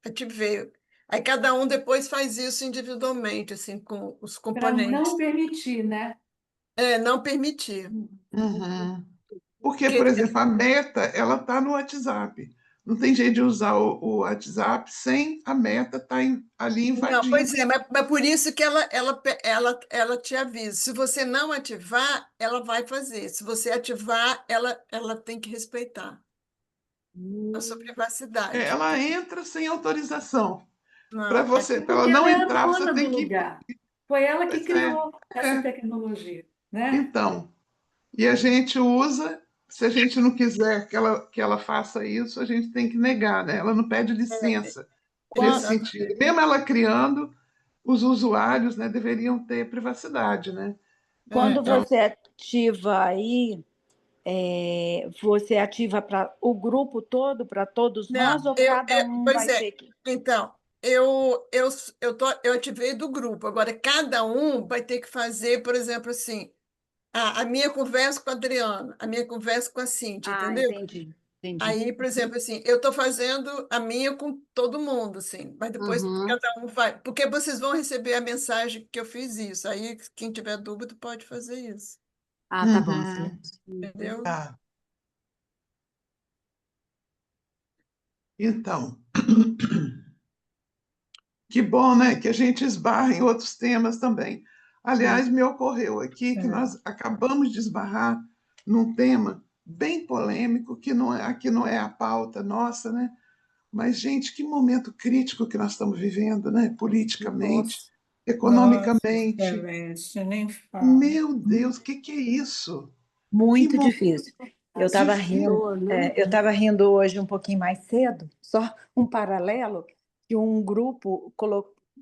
ativei. Aí cada um depois faz isso individualmente, assim, com os Para não componentes. permitir, né? Não permitir. Uhum. Porque, por Porque, exemplo, a Meta, ela está no WhatsApp. Não tem jeito de usar o WhatsApp sem a Meta estar ali não, invadindo. pois é, mas por isso que ela te avisa. Se você não ativar, ela vai fazer. Se você ativar, ela tem que respeitar a sua privacidade. Ela entra sem autorização. Para Não, você, para ela Porque ela não é a entrar, você dona do tem que. lugar. Foi ela que Pois é, criou essa é. tecnologia, né? Então, e a gente usa, se a gente não quiser que ela faça isso, a gente tem que negar, né? Ela não pede licença nesse sentido. exatamente. Mesmo ela criando, os usuários, né, deveriam ter privacidade, né? Quando Então, você ativa aí, você ativa para o grupo todo, para todos Não, nós, ou cada um pois vai é. ter que. Então, eu ativei do grupo. Agora, cada um vai ter que fazer, por exemplo, assim, a minha conversa com a Adriana, a minha conversa com a Cíntia, Ah, entendeu? entendi, entendi. Aí, por exemplo, assim, eu estou fazendo a minha com todo mundo, assim, mas depois Uhum. cada um vai. Porque vocês vão receber a mensagem que eu fiz isso. Aí, quem tiver dúvida pode fazer isso, Ah, tá bom, uhum, excelente. entendeu? tá. Então, que bom, né, que a gente esbarra em outros temas também. Sim, Aliás, me ocorreu aqui que é. nós acabamos de esbarrar num tema bem polêmico, que não é, aqui não é a pauta nossa, né? Mas, gente, que momento crítico que nós estamos vivendo, né? Politicamente, Nossa. Nossa, economicamente. Celeste, nem fala. Meu Deus, o que é isso? Que Muito momento difícil. Eu estava rindo, difícil. eu estava rindo hoje um pouquinho mais cedo, só um paralelo, que um grupo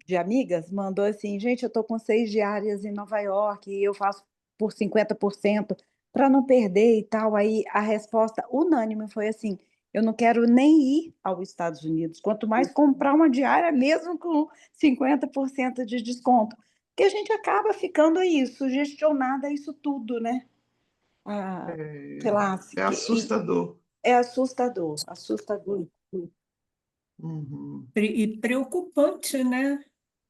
de amigas mandou assim, gente, eu estou com 6 diárias em Nova York e eu faço por 50% para não perder e tal. Aí a resposta unânime foi assim, eu não quero nem ir aos Estados Unidos, quanto mais comprar uma diária, mesmo com 50% de desconto. Porque a gente acaba ficando aí, sugestionada a isso tudo, né? Ah, sei É, lá, é assustador. é assustador, assustador. Uhum. E preocupante, né?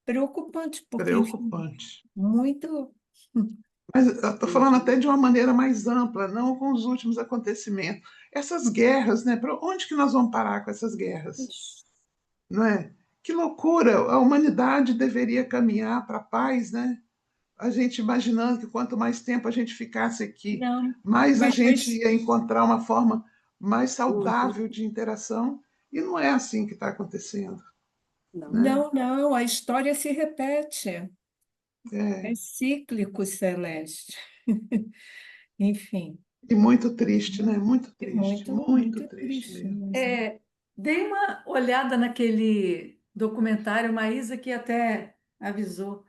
Preocupante, porque, enfim, Preocupante. muito. Mas eu estou falando até de uma maneira mais ampla, não com os últimos acontecimentos. Essas guerras, né? Para onde que nós vamos parar com essas guerras? Não é? Que loucura! A humanidade deveria caminhar para a paz, né? A gente imaginando que quanto mais tempo a gente ficasse aqui, Não, mais a gente mas ia encontrar uma forma mais saudável de interação, e não é assim que está acontecendo, né? não, não, a história se repete. É, É cíclico, Celeste. Enfim, e muito triste, né? muito, Muito muito triste triste mesmo. mesmo. É, dei uma olhada naquele documentário, Maísa que até avisou,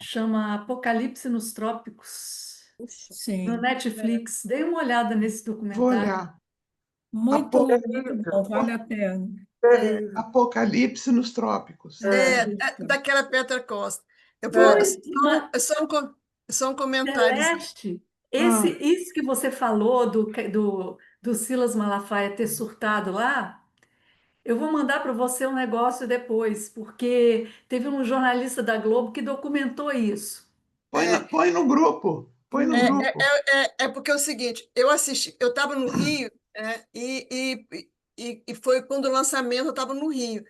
chama Apocalipse nos Trópicos. Puxa. no Sim, Netflix. Dei uma olhada nesse Vou documentário. olhar. muito, Apo- muito bom, vale a pena. Terrível. Apocalipse nos Trópicos. Isso. daquela Petra Costa. Eu vou, É. Pois, só um comentário. Celeste, Ah, isso que você falou do Silas Malafaia ter surtado lá, eu vou mandar para você um negócio depois, porque teve um jornalista da Globo que documentou isso. põe no grupo. Põe no Uhum. grupo. É porque é o seguinte, eu estava no Rio, né, e foi quando o lançamento, eu estava no Rio.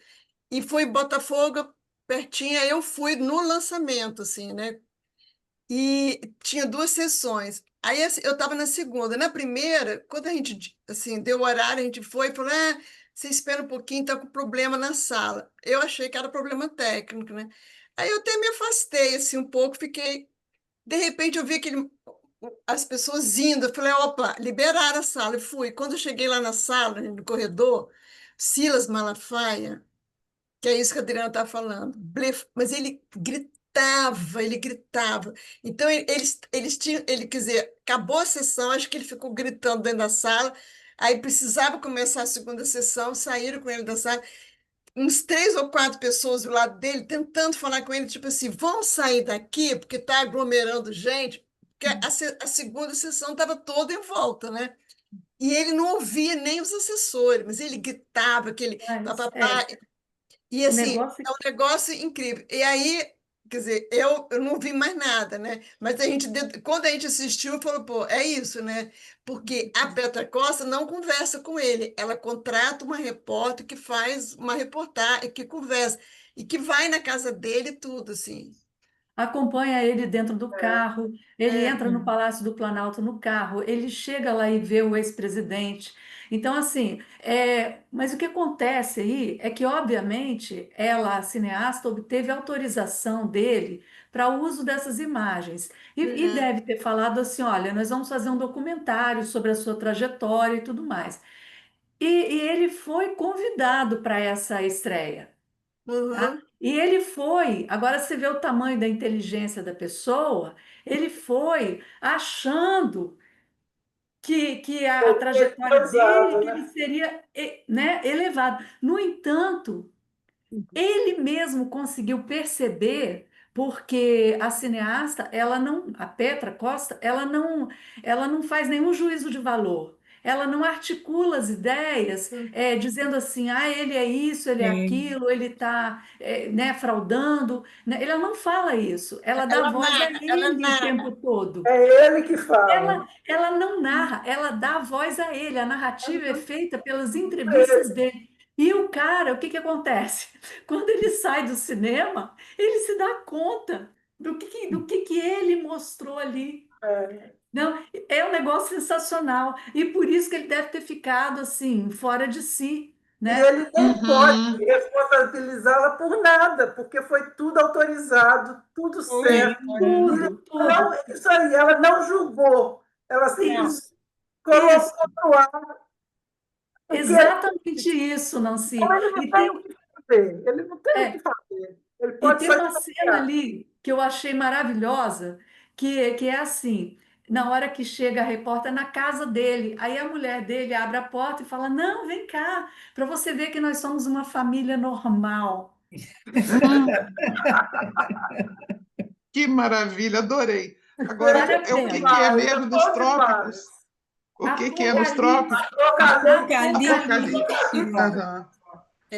E foi Botafogo pertinho, aí eu fui no lançamento, assim, né? E tinha duas sessões. Aí assim, eu estava na segunda. Na primeira, quando a gente assim, deu o horário, a gente foi e falou: você espera um pouquinho, está com problema na sala. Eu achei que era problema técnico, né? Aí eu até me afastei assim, um pouco, fiquei. De repente eu vi as pessoas indo, eu falei: opa, liberaram a sala. E fui. Quando eu cheguei lá na sala, no corredor, Silas Malafaia. Que é isso que a Adriana está falando. Mas ele gritava, ele gritava. Então, eles tinham, ele, quer dizer, acabou a sessão, acho que ele ficou gritando dentro da sala, aí precisava começar a segunda sessão, saíram com ele da sala, uns 3 ou 4 pessoas do lado dele, tentando falar com ele, tipo assim, vamos sair daqui, porque está aglomerando gente, porque a segunda sessão estava toda em volta, né? E ele não ouvia nem os assessores, mas ele gritava, aquele Mas, papapá, e o assim, negócio é um negócio incrível. E aí, quer dizer, eu não vi mais nada, né? Mas quando a gente assistiu, falou, pô, é isso, né? Porque a Petra Costa não conversa com ele. Ela contrata uma repórter que faz uma reportagem, que conversa, e que vai na casa dele e tudo, assim. acompanha ele dentro do carro, ele É, entra no Palácio do Planalto no carro, ele chega lá e vê o ex-presidente. Então, assim, mas o que acontece aí é que, obviamente, ela, a cineasta, obteve autorização dele para o uso dessas imagens. E uhum, deve ter falado assim: olha, nós vamos fazer um documentário sobre a sua trajetória e tudo mais. E ele foi convidado para essa estreia. Tá? uhum. E ele foi, agora você vê o tamanho da inteligência da pessoa, ele foi achando que a trajetória dele, Coisado, que né? ele seria, né, elevado. No entanto, ele mesmo conseguiu perceber, porque a cineasta, ela não, a Petra Costa, ela não faz nenhum juízo de valor. Ela não articula as ideias, dizendo assim, ele é isso, ele é Sim, aquilo, ele está, né, fraudando. Né? Ela não fala isso. Ela dá voz a Ela ele o narra. tempo todo. É ele que fala. Ela não narra, ela dá voz a ele. A narrativa é feita pelas entrevistas Ele. dele. E o cara, o que que acontece? Quando ele sai do cinema, ele se dá conta do que ele mostrou ali. É. Não, é um negócio sensacional. E por isso que ele deve ter ficado assim, fora de si, E né? ele nem pode Uhum. responsabilizá-la por nada, porque foi tudo autorizado, tudo Foi, certo. Sim, foi. E tudo, não, tudo. isso aí, ela não julgou, ela Não. simplesmente Isso, colocou isso. no ar o que ele, Exatamente isso, então Nancy. ele não E tem o tem, que fazer, ele não tem o que é, fazer. Ele E pode tem só uma cena desconfiar. ali que eu achei maravilhosa, que é assim, na hora que chega a repórter na casa dele, aí a mulher dele abre a porta e fala, não, vem cá, para você ver que nós somos uma família normal. Que maravilha, adorei. Vale Agora, a o que pena. que é Demais, é mesmo nos bom demais. trópicos? O que que é nos Apocalipse, trópicos? Apocalipse, Apocalipse. Apocalipse. Aham.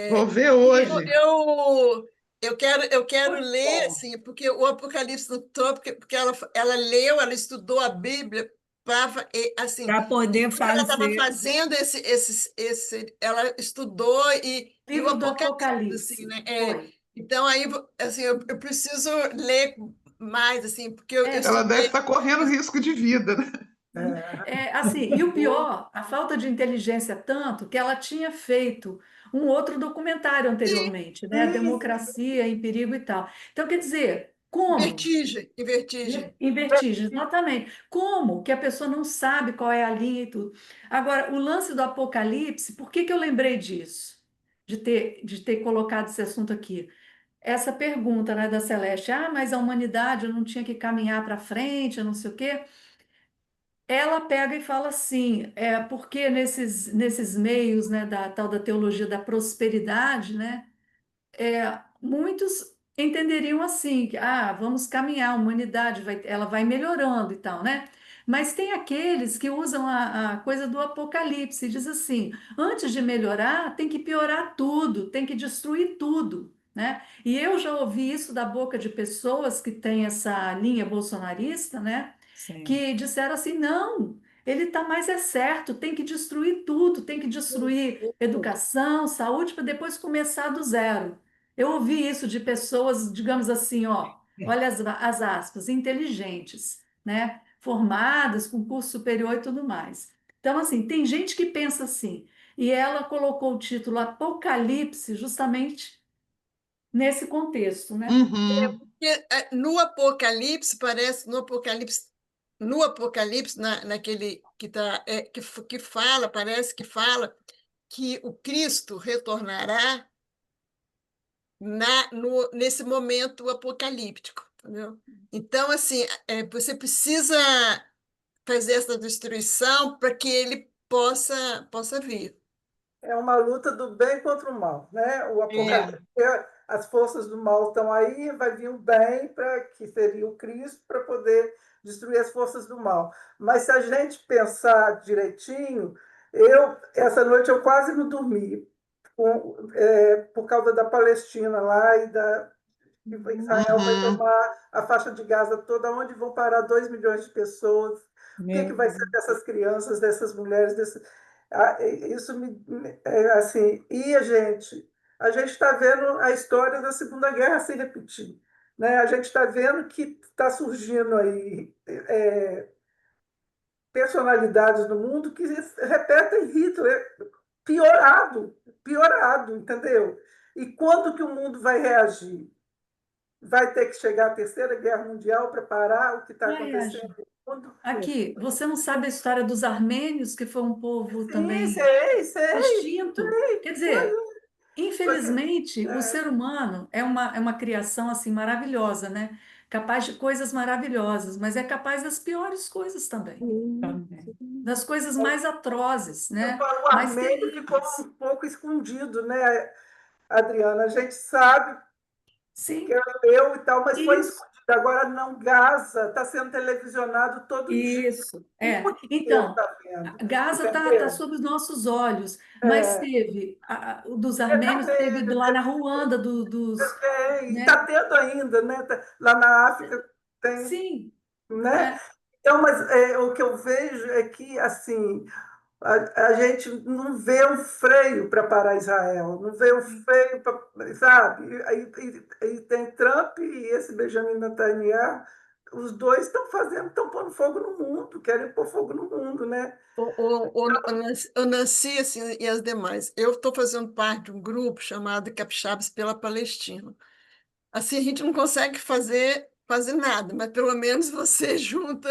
Vou É, ver eu, hoje. eu, eu quero muito ler, bom. assim, porque o Apocalipse no Trópico, porque ela leu, ela estudou a Bíblia, assim, Para poder enquanto ela estava fazer. fazendo ela estudou e o Livro do Apocalipse, assim, Apocalipse, né? foi. Então, aí, assim, eu preciso ler mais, assim, porque eu É, Ela deve estudei. estar correndo risco de vida, né? assim, e o pior, a falta de inteligência tanto que ela tinha feito um outro documentário anteriormente, né? Democracia em Perigo e tal. Então, quer dizer, como? Vertigem, em vertigem. Em vertigem, exatamente. Como que a pessoa não sabe qual é a linha e tudo? Agora, o lance do Apocalipse, por que que eu lembrei disso? De ter colocado esse assunto aqui? Essa pergunta, né, da Celeste, mas a humanidade não tinha que caminhar para frente, não sei o quê. ela pega e fala assim, porque nesses meios, né, da tal da teologia da prosperidade, né, muitos entenderiam assim, que vamos caminhar, a humanidade ela vai melhorando e tal, né? Mas tem aqueles que usam a coisa do Apocalipse e diz assim, antes de melhorar, tem que piorar tudo, tem que destruir tudo, né? E eu já ouvi isso da boca de pessoas que têm essa linha bolsonarista, né? Sim. Que disseram assim, não, ele está mais certo, tem que destruir tudo, tem que destruir educação, saúde, para depois começar do zero. Eu ouvi isso de pessoas, digamos assim, ó, olha as aspas, inteligentes, né? Formadas, com curso superior e tudo mais. Então, assim, tem gente que pensa assim, e ela colocou o título Apocalipse justamente nesse contexto, né? Uhum. Porque, no Apocalipse, parece, no Apocalipse, naquele que fala, parece que fala que o Cristo retornará nesse momento apocalíptico, entendeu? Então, assim, você precisa fazer essa destruição para que ele possa vir. É uma luta do bem contra o mal, né? O É. Apocalipse, as forças do mal estão aí, vai vir o bem, que seria o Cristo, para poder destruir as forças do mal. Mas se a gente pensar direitinho, essa noite eu quase não dormi, por causa da Palestina lá que Israel vai Uhum. tomar a faixa de Gaza toda, onde vão parar 2 milhões de pessoas. O que Meu vai ser dessas crianças, dessas mulheres, isso assim, e a gente está vendo a história da Segunda Guerra se repetir, né? A gente está vendo que está surgindo aí personalidades no mundo que repetem Hitler piorado, piorado, entendeu? E quando que o mundo vai reagir? Vai ter que chegar a Terceira Guerra Mundial para parar o que está Vai acontecendo reagir. no mundo? Aqui, você não sabe a história dos armênios, que foi um povo Sim, também sei, sei, extinto? sei. Quer Pois dizer, infelizmente, o é. ser humano é uma criação assim maravilhosa, né? Capaz de coisas maravilhosas, mas é capaz das piores coisas também, também. das coisas mais atrozes, Eu né? falo, o Mais armênio ficou terríveis. um pouco escondido, né, Adriana? A gente sabe que Sim, eu e tal, mas foi isso. escondido. Agora não, Gaza está sendo televisionado todo dia. Isso, O mundo inteiro Então, está vendo, Gaza está entendeu? sob os nossos olhos, mas É, teve, o dos armênios teve exatamente. lá na Ruanda, dos, E né? está tendo ainda, né? Lá na África tem, Sim, né? é, Então, mas o que eu vejo é que, assim, a gente não vê um freio para parar Israel, não vê um freio para, sabe? Aí tem Trump e esse Benjamin Netanyahu, os dois estão pondo fogo no mundo, querem pôr fogo no mundo, né? O Nancy, assim, e as demais. Eu estou fazendo parte de um grupo chamado Capixabas pela Palestina. Assim, a gente não consegue fazer nada, mas pelo menos você junta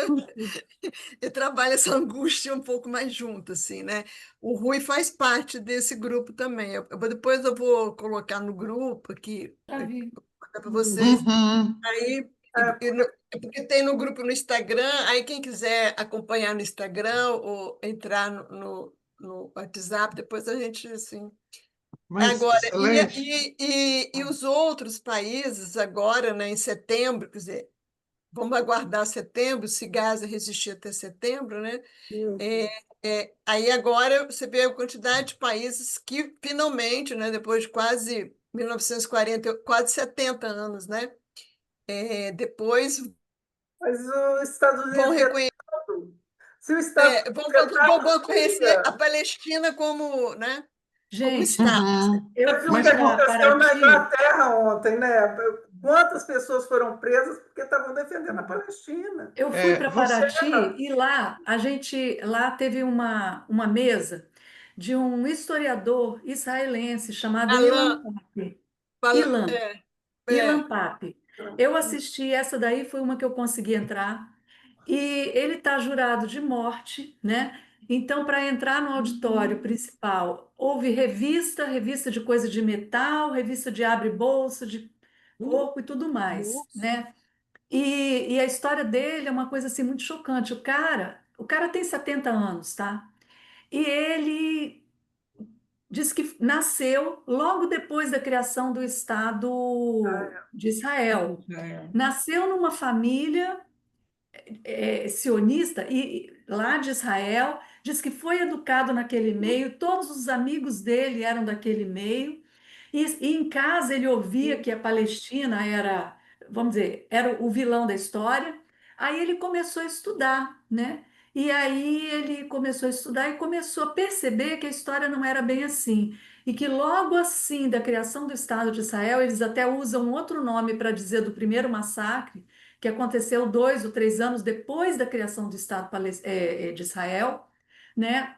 e trabalha essa angústia um pouco mais junto, assim, né? O Rui faz parte desse grupo também. Depois eu vou colocar no grupo aqui, já vi. para vocês. Uhum. Aí, É, é porque tem no grupo no Instagram, aí quem quiser acompanhar no Instagram ou entrar no WhatsApp, depois a gente, assim... Mas, Agora, Celeste, e os outros países agora, né, em setembro, quer dizer, vamos aguardar setembro, se Gaza resistir até setembro, né? É, aí agora você vê a quantidade de países que finalmente, né, depois de quase 1940, quase 70 anos, né? Depois mas os Estados vão Unidos reconhecer, vetado, se o Estados Unidos vetar, vão não reconhecer a cria. Palestina como, né, como Gente, Estado. uhum. eu Você viu o fui que Mas para aconteceu na Paraty. Inglaterra ontem, né? Quantas pessoas foram presas porque estavam defendendo a Palestina? Eu fui para você. Paraty e lá teve uma mesa de um historiador israelense chamado Ilan Alain, Pappé. fala, Ilan, é, Ilan Pappé. Eu assisti, essa daí foi uma que eu consegui entrar, e ele está jurado de morte, né? Então, para entrar no auditório principal, houve revista de coisa de metal, revista de abre bolsa, de corpo e tudo mais, né? E a história dele é uma coisa assim muito chocante. O cara O cara tem 70 anos, tá? E ele diz que nasceu logo depois da criação do Estado de Israel. Nasceu numa família sionista e lá de Israel, diz que foi educado naquele meio, todos os amigos dele eram daquele meio, e em casa ele ouvia que a Palestina era, vamos dizer, era o vilão da história. Aí ele começou a estudar, né? E aí ele começou a estudar e começou a perceber que a história não era bem assim. E que logo assim da criação do Estado de Israel, eles até usam outro nome para dizer do primeiro massacre, que aconteceu 2 ou 3 anos depois da criação do Estado de Israel, né?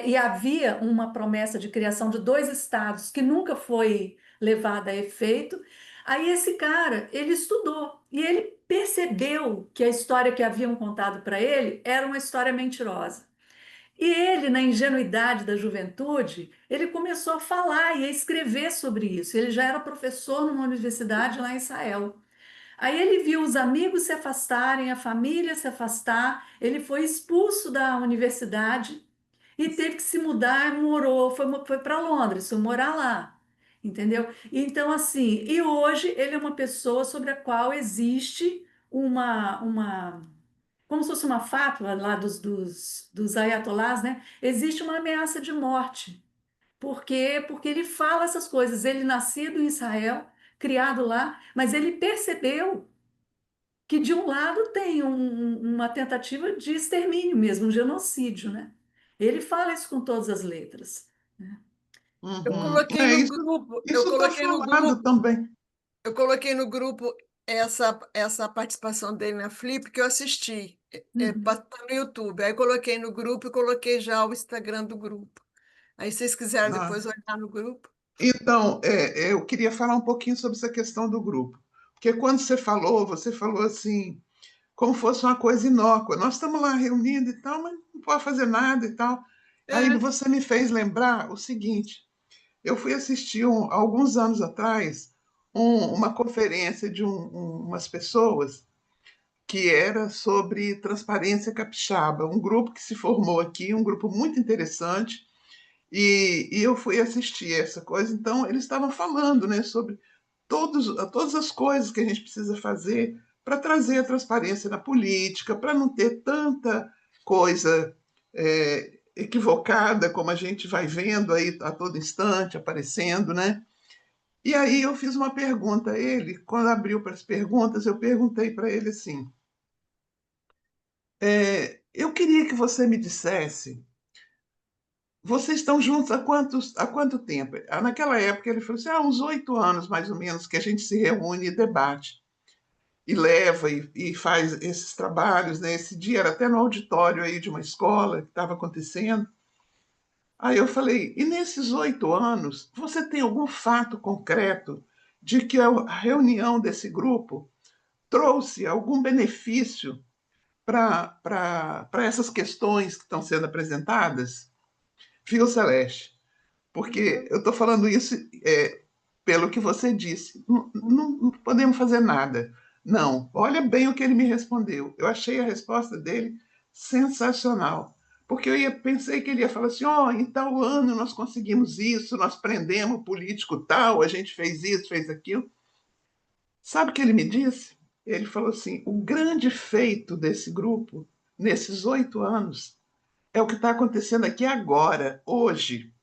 E havia uma promessa de criação de 2 estados que nunca foi levada a efeito. Aí esse cara, ele estudou e ele percebeu que a história que haviam contado para ele era uma história mentirosa. E ele, na ingenuidade da juventude, ele começou a falar e a escrever sobre isso. Ele já era professor numa universidade lá em Israel. Aí ele viu os amigos se afastarem, a família se afastar, ele foi expulso da universidade e teve que se mudar, foi para Londres, foi morar lá, entendeu? Então, assim, e hoje ele é uma pessoa sobre a qual existe como se fosse uma fátua lá dos ayatolás, né? Existe uma ameaça de morte. Por quê? Porque ele fala essas coisas. Ele nascido em Israel, criado lá, mas ele percebeu que de um lado tem uma tentativa de extermínio mesmo, um genocídio, né? Ele fala isso com todas as letras. Eu Uhum. coloquei no grupo, Isso está falado também. eu coloquei no grupo essa participação dele na Flip que eu assisti, tá no YouTube. Aí coloquei no grupo e coloquei já o Instagram do grupo. Aí se vocês quiserem depois Nossa. olhar no grupo. Então, eu queria falar um pouquinho sobre essa questão do grupo. Porque quando você falou assim, como fosse uma coisa inócua. Nós estamos lá reunindo e tal, mas não pode fazer nada e tal. Aí É. você me fez lembrar o seguinte: eu fui assistir alguns anos atrás uma conferência de umas pessoas que era sobre transparência capixaba, um grupo que se formou aqui, um grupo muito interessante, e eu fui assistir essa coisa. Então, eles estavam falando, né, sobre todas as coisas que a gente precisa fazer para trazer a transparência na política, para não ter tanta coisa equivocada como a gente vai vendo aí a todo instante aparecendo, né? E aí eu fiz uma pergunta a ele, quando abriu para as perguntas, eu perguntei para ele assim: eu queria que você me dissesse, vocês estão juntos há quanto tempo? Naquela época ele falou assim, uns 8 anos mais ou menos que a gente se reúne e debate e leva e faz esses trabalhos, né? Esse dia era até no auditório aí de uma escola que estava acontecendo. Aí eu falei, e nesses 8 anos, você tem algum fato concreto de que a reunião desse grupo trouxe algum benefício para essas questões que estão sendo apresentadas? Viu, Celeste? Porque eu estou falando isso pelo que você disse. Não podemos fazer nada. Não, olha bem o que ele me respondeu. Eu achei a resposta dele sensacional. Porque pensei que ele ia falar assim: em tal ano nós conseguimos isso, nós prendemos o político tal, a gente fez isso, fez aquilo. Sabe o que ele me disse? Ele falou assim: o grande feito desse grupo, nesses 8 anos, é o que está acontecendo aqui agora, hoje.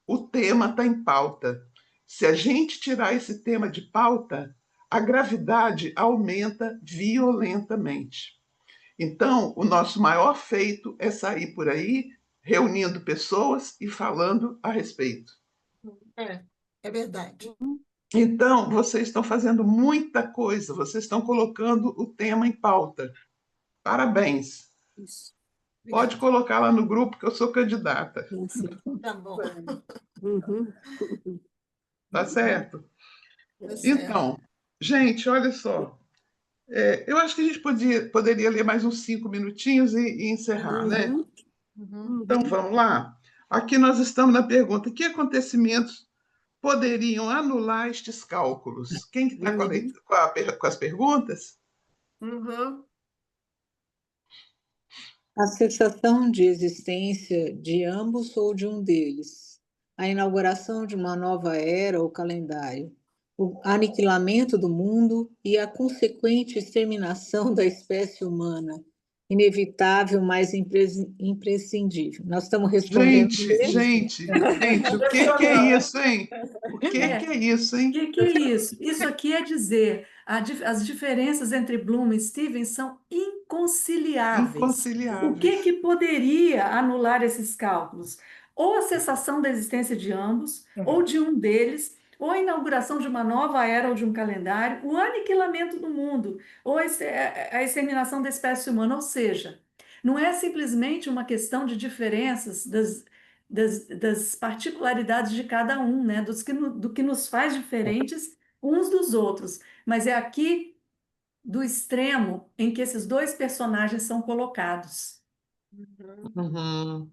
O tema está em pauta. Se a gente tirar esse tema de pauta, a gravidade aumenta violentamente. Então, o nosso maior feito é sair por aí reunindo pessoas e falando a respeito. É verdade. Então, vocês estão fazendo muita coisa, vocês estão colocando o tema em pauta. Parabéns. Isso. Pode Obrigada. colocar lá no grupo que eu sou candidata. Sim. Tá bom. Uhum. Tá certo? Tá certo. Então, gente, olha só. Eu acho que a gente poderia ler mais uns 5 minutinhos e encerrar, né? Uhum. Então, vamos lá. Aqui nós estamos na pergunta: que acontecimentos poderiam anular estes cálculos? Quem que está com as perguntas? Uhum. A cessação de existência de ambos ou de um deles, a inauguração de uma nova era ou calendário, o aniquilamento do mundo e a consequente exterminação da espécie humana, inevitável, mas imprescindível. Nós estamos respondendo mesmo? Gente, o que que é isso, hein? O que que é isso, O hein? que é isso? Isso aqui é dizer, as diferenças entre Bloom e Stevens são inconciliáveis. O que Inconciliáveis. poderia anular esses cálculos? Ou a cessação da existência de ambos, ou de um deles, ou a inauguração de uma nova era ou de um calendário, o aniquilamento do mundo, ou a exterminação da espécie humana. Ou seja, não é simplesmente uma questão de diferenças das particularidades de cada um, né? Do que nos faz diferentes uns dos outros. Mas é aqui do extremo em que esses dois personagens são colocados. Uhum.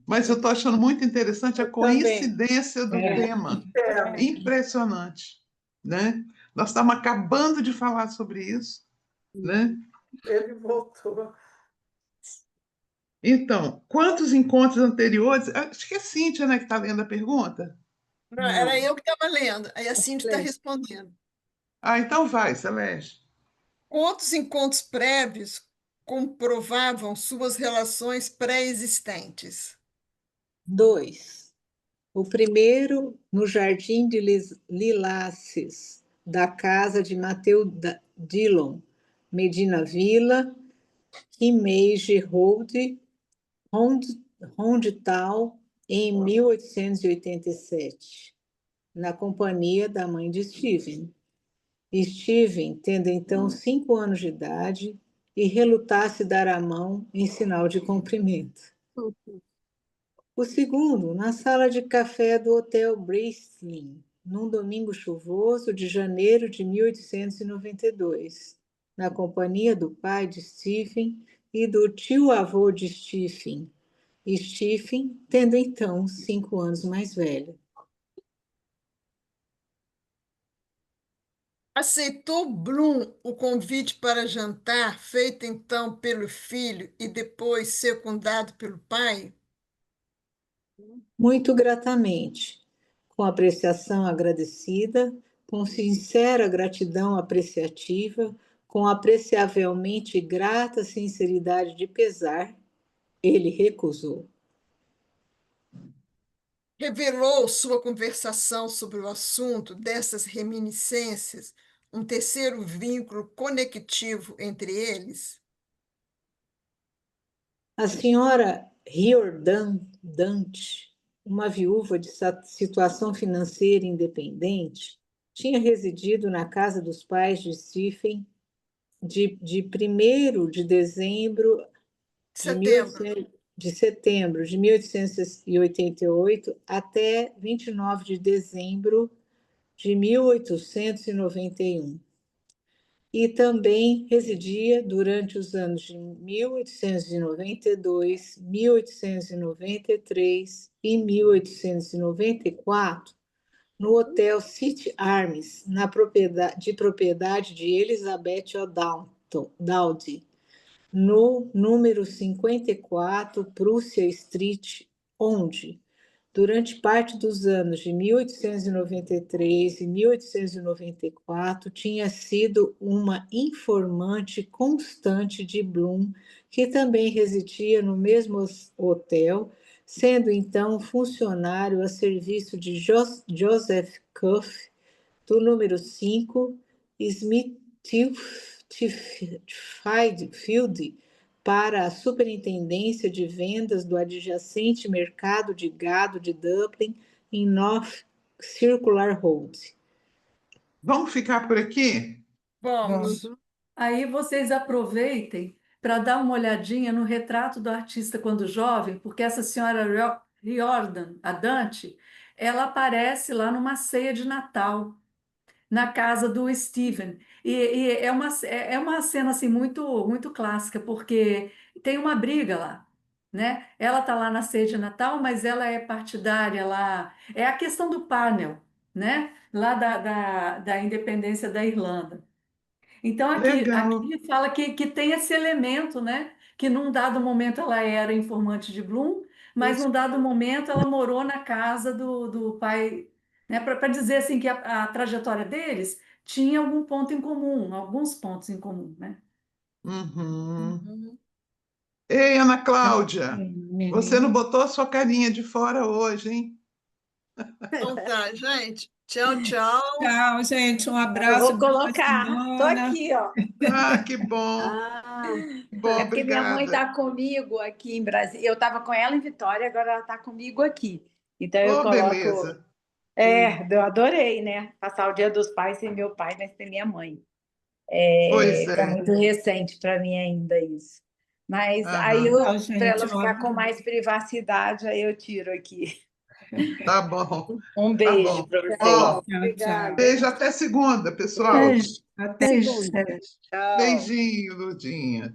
Mas eu estou achando muito interessante a Também. coincidência do tema. É, Impressionante, né? Nós estamos acabando de falar sobre isso, né? ele voltou. Então, quantos encontros anteriores? Acho que é Cíntia, né, que está lendo a pergunta. Não, era eu que estava lendo. Aí a Cindy está Celeste. respondendo. Ah, então vai, Celeste. Quantos encontros prévios comprovavam suas relações pré-existentes? 2. O primeiro, no Jardim de Lilaces, da casa de Matilda Dillon, Medina Villa, Kimage Rondetal, em 1887, na companhia da mãe de Steven. Steven, tendo então 5 anos de idade, e relutasse dar a mão em sinal de cumprimento. O segundo, na sala de café do Hotel Breslin, num domingo chuvoso de janeiro de 1892, na companhia do pai de Stephen e do tio-avô de Stephen, e Stephen tendo então 5 anos mais velho. Aceitou Bloom o convite para jantar, feito então pelo filho e depois secundado pelo pai? Muito gratamente, com apreciação agradecida, com sincera gratidão apreciativa, com apreciavelmente grata sinceridade de pesar, ele recusou. Revelou sua conversação sobre o assunto dessas reminiscências um terceiro vínculo conectivo entre eles? A senhora Riordan Dante, uma viúva de situação financeira independente, tinha residido na casa dos pais de Stephen de 1º de dezembro de Setembro. 1800 de setembro de 1888 até 29 de dezembro de 1891. E também residia durante os anos de 1892, 1893 e 1894 no Hotel City Arms, de propriedade de Elizabeth O'Dowd, no número 54 Prússia Street, onde, durante parte dos anos de 1893 e 1894, tinha sido uma informante constante de Bloom, que também residia no mesmo hotel, sendo então funcionário a serviço de Joseph Cuff, do número 5, Smithfield, para a Superintendência de Vendas do adjacente mercado de gado de Dublin, em North Circular Road. Vamos ficar por aqui? Vamos. Aí vocês aproveitem para dar uma olhadinha no retrato do artista quando jovem, porque essa senhora Riordan, a Dante, ela aparece lá numa ceia de Natal, na casa do Steven. E é uma cena assim, muito clássica, porque tem uma briga lá, né? Ela está lá na ceia de Natal, mas ela é partidária lá. É a questão do párnel, né? Lá da independência da Irlanda. Então, aqui Legal. ele fala que tem esse elemento, né? que num dado momento ela era informante de Bloom, mas num dado momento ela morou na casa do pai, né, para dizer assim que a trajetória deles tinha algum ponto em comum, alguns pontos em comum, né? Uhum. Uhum. Ei, Ana Cláudia, você não Menino. botou a sua carinha de fora hoje, hein? Então tá, gente. Tchau, tchau. Tchau, gente. Um Eu abraço, vou boa colocar. Tô semana. aqui, ó. Ah, que bom. Ah, Que bom, é porque minha mãe obrigada. está comigo aqui em Brasília. Eu estava com ela em Vitória, agora ela está comigo aqui. Então eu Oh, coloco. beleza. Eu adorei, né? Passar o Dia dos Pais sem meu pai, mas sem minha mãe. Pois Tá é. muito recente para mim ainda isso. Mas aí Aham. Tchau, para ela gente. ficar com mais privacidade, aí eu tiro aqui. Tá bom. Um Tá beijo bom. para vocês. Ó, Tchau, tchau. beijo até segunda, pessoal. Beijo. Até Segunda. já. Tchau. Beijinho, Ludinha.